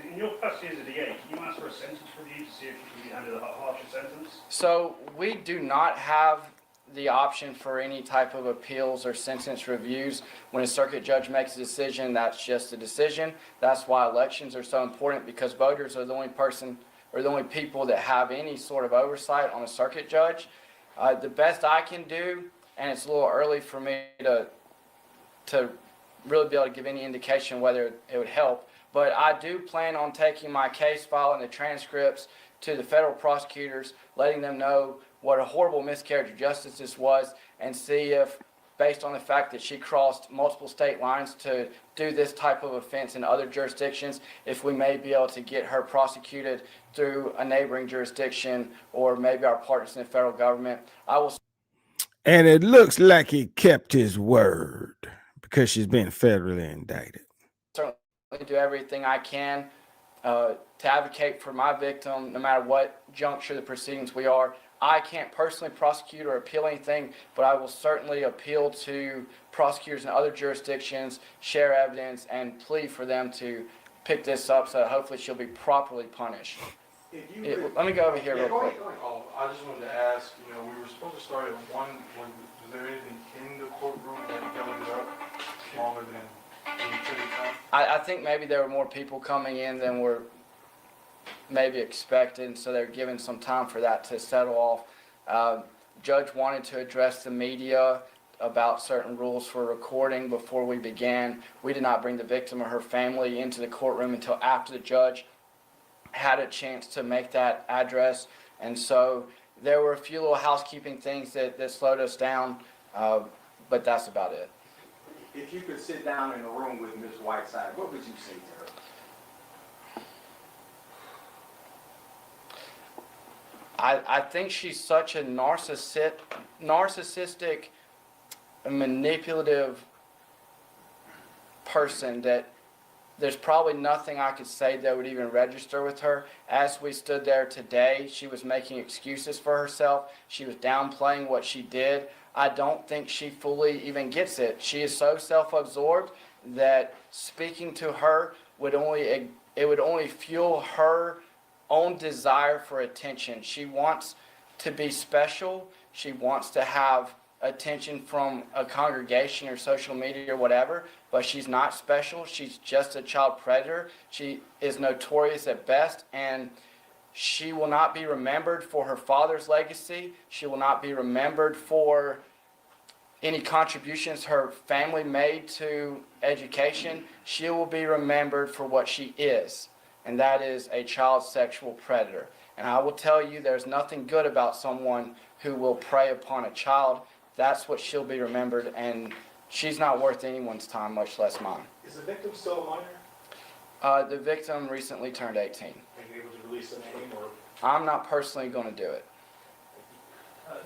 In your past years as a DA, can you ask for a sentence review to see if you can be handed a harsher sentence? So we do not have the option for any type of appeals or sentence reviews. When a circuit judge makes a decision, that's just a decision. That's why elections are so important, because voters are the only person or the only people that have any sort of oversight on a circuit judge. The best I can do, and it's a little early for me to really be able to give any indication whether it would help, but I do plan on taking my case file and the transcripts to the federal prosecutors, letting them know what a horrible miscarriage of justice this was, and see if, based on the fact that she crossed multiple state lines to do this type of offense in other jurisdictions, if we may be able to get her prosecuted through a neighboring jurisdiction or maybe our partners in the federal government. I will. And it looks like he kept his word because she's been federally indicted. Certainly do everything I can to advocate for my victim, no matter what juncture of the proceedings we are. I can't personally prosecute or appeal anything, but I will certainly appeal to prosecutors in other jurisdictions, share evidence, and plead for them to pick this up so that hopefully she'll be properly punished. Let me go over here real quick. I just wanted to ask, we were supposed to start at 1. Was there anything in the courtroom that held it up longer than time? I think maybe there were more people coming in than were maybe expected, and so they're giving some time for that to settle off. Judge wanted to address the media about certain rules for recording before we began. We did not bring the victim or her family into the courtroom until after the judge had a chance to make that address, and so there were a few little housekeeping things that slowed us down, but that's about it. If you could sit down in a room with Ms. Whiteside, what would you say to her? I think she's such a narcissistic, manipulative person that there's probably nothing I could say that would even register with her. As we stood there today, she was making excuses for herself. She was downplaying what she did. I don't think she fully even gets it. She is so self-absorbed that speaking to her would only fuel her own desire for attention. She wants to be special. She wants to have attention from a congregation or social media or whatever, but she's not special. She's just a child predator. She is notorious at best, and she will not be remembered for her father's legacy. She will not be remembered for any contributions her family made to education. She will be remembered for what she is, and that is a child sexual predator. And I will tell you, there's nothing good about someone who will prey upon a child. That's what she'll be remembered, and she's not worth anyone's time, much less mine. Is the victim still a minor? The victim recently turned 18. Are you able to release the name, or? I'm not personally going to do it.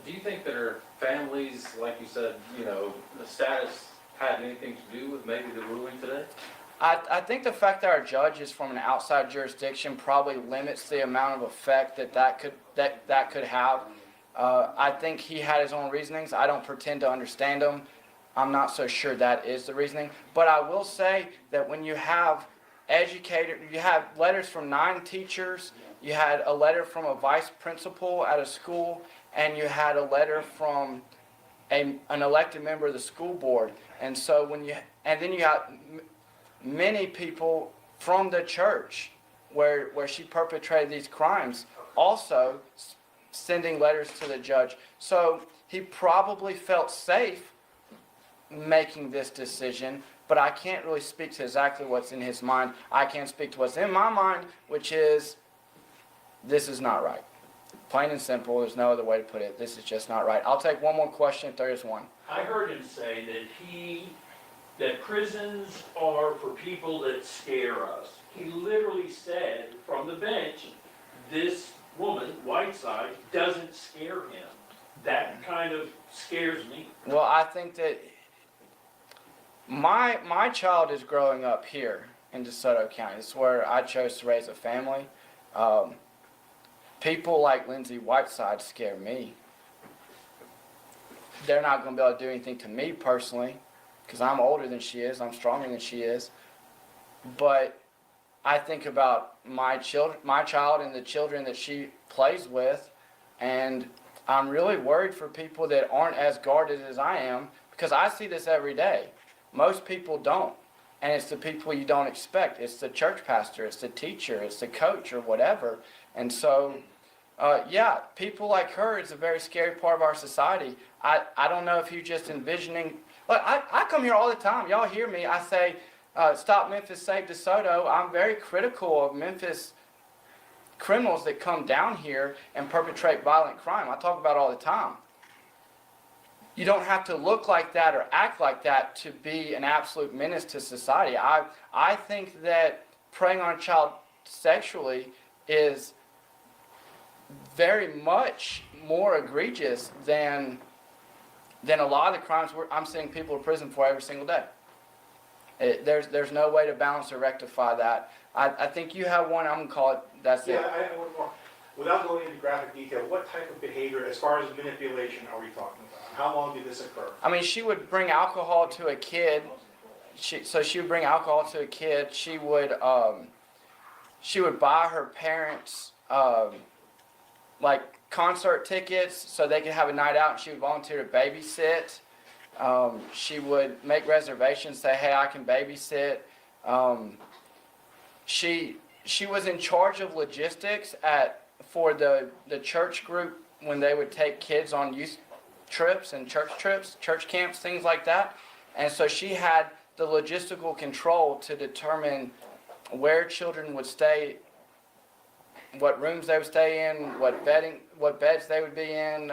Do you think that her families, like you said, the status had anything to do with maybe the ruling today? I think the fact that our judge is from an outside jurisdiction probably limits the amount of effect that could have. I think he had his own reasonings. I don't pretend to understand them. I'm not so sure that is the reasoning. But I will say that when you have you have letters from 9 teachers, you had a letter from a vice principal at a school, and you had a letter from an elected member of the school board. And so then you got many people from the church where she perpetrated these crimes also sending letters to the judge. So he probably felt safe making this decision, but I can't really speak to exactly what's in his mind. I can speak to what's in my mind, which is, this is not right. Plain and simple, there's no other way to put it. This is just not right. I'll take one more question if there is one. I heard him say that prisons are for people that scare us. He literally said from the bench, this woman, Whiteside, doesn't scare him. That kind of scares me. Well, I think that my child is growing up here in DeSoto County. It's where I chose to raise a family. People like Lindsey Whiteside scare me. They're not going to be able to do anything to me personally because I'm older than she is. I'm stronger than she is. But I think about my child and the children that she plays with, and I'm really worried for people that aren't as guarded as I am because I see this every day. Most people don't. And it's the people you don't expect. It's the church pastor, it's the teacher, it's the coach or whatever. And so, yeah, people like her is a very scary part of our society. I don't know if you're just envisioning. Look, I come here all the time. Y'all hear me. I say, Stop Memphis, Save DeSoto. I'm very critical of Memphis criminals that come down here and perpetrate violent crime. I talk about it all the time. You don't have to look like that or act like that to be an absolute menace to society. I think that preying on a child sexually is very much more egregious than a lot of the crimes I'm seeing people in prison for every single day. There's no way to balance or rectify that. I think you have one, I'm going to call it, that's it. I have one more. Without going into graphic detail, what type of behavior, as far as manipulation, are we talking about? How long did this occur? I mean, she would bring alcohol to a kid. So she would bring alcohol to a kid. She would buy her parents like concert tickets so they could have a night out, and she would volunteer to babysit. She would make reservations, say, "Hey, I can babysit." She was in charge of logistics for the church group when they would take kids on youth trips and church camps, things like that. And so she had the logistical control to determine where children would stay, what rooms they would stay in, what beds they would be in,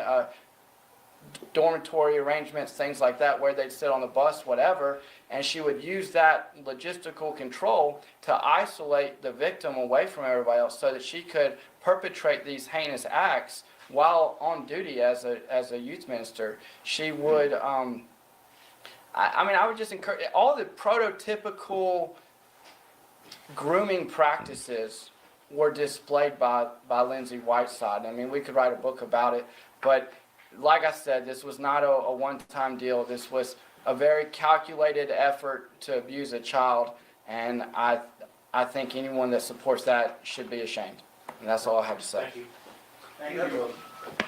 dormitory arrangements, things like that, where they'd sit on the bus, whatever. And she would use that logistical control to isolate the victim away from everybody else so that she could perpetrate these heinous acts while on duty as a youth minister. She would, I would just encourage, all the prototypical grooming practices were displayed by Lindsey Whiteside. I mean, we could write a book about it, but like I said, this was not a one-time deal. This was a very calculated effort to abuse a child, and I think anyone that supports that should be ashamed. And that's all I have to say. Thank you. Thank you.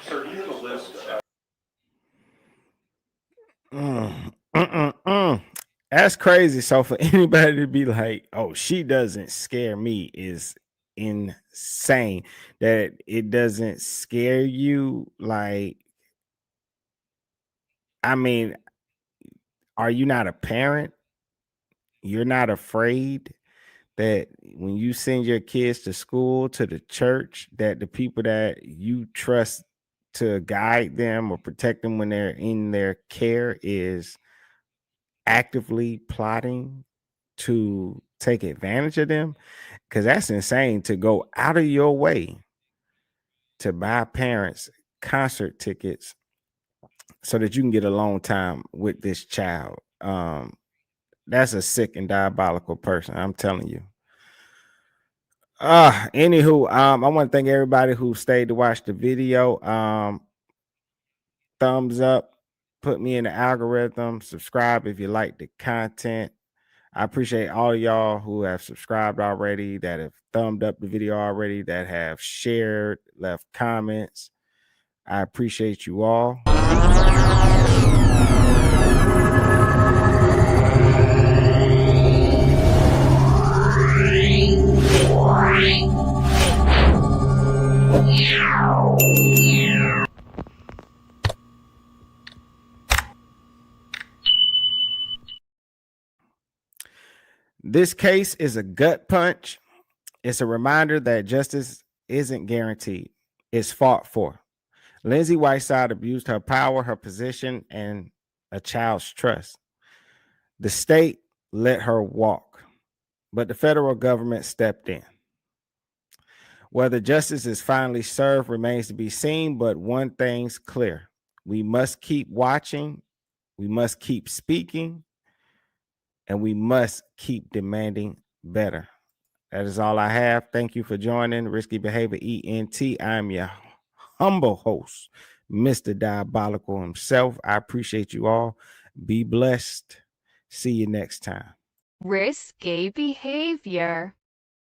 Sir, do you have a list? That's crazy. So for anybody to be like, "Oh, she doesn't scare me," is insane. That it doesn't scare you. Like, I mean, are you not a parent? You're not afraid that when you send your kids to school, to the church, that the people that you trust to guide them or protect them when they're in their care is actively plotting to take advantage of them? Because that's insane, to go out of your way to buy parents concert tickets so that you can get alone time with this child. That's a sick and diabolical person, I'm telling you. Anywho, I want to thank everybody who stayed to watch the video. Thumbs up, put me in the algorithm, subscribe if you like the content. I appreciate all of y'all who have subscribed already, that have thumbed up the video already, that have shared, left comments. I appreciate you all. This case is a gut punch. It's a reminder that justice isn't guaranteed. It's fought for. Lindsey Whiteside abused her power, her position, and a child's trust. The state let her walk, but the federal government stepped in. Whether justice is finally served remains to be seen, but one thing's clear. We must keep watching, we must keep speaking, and we must keep demanding better. That is all I have. Thank you for joining Risky Behavior ENT. I'm your humble host, Mr. Diabolical himself. I appreciate you all. Be blessed. See you next time. Risky behavior.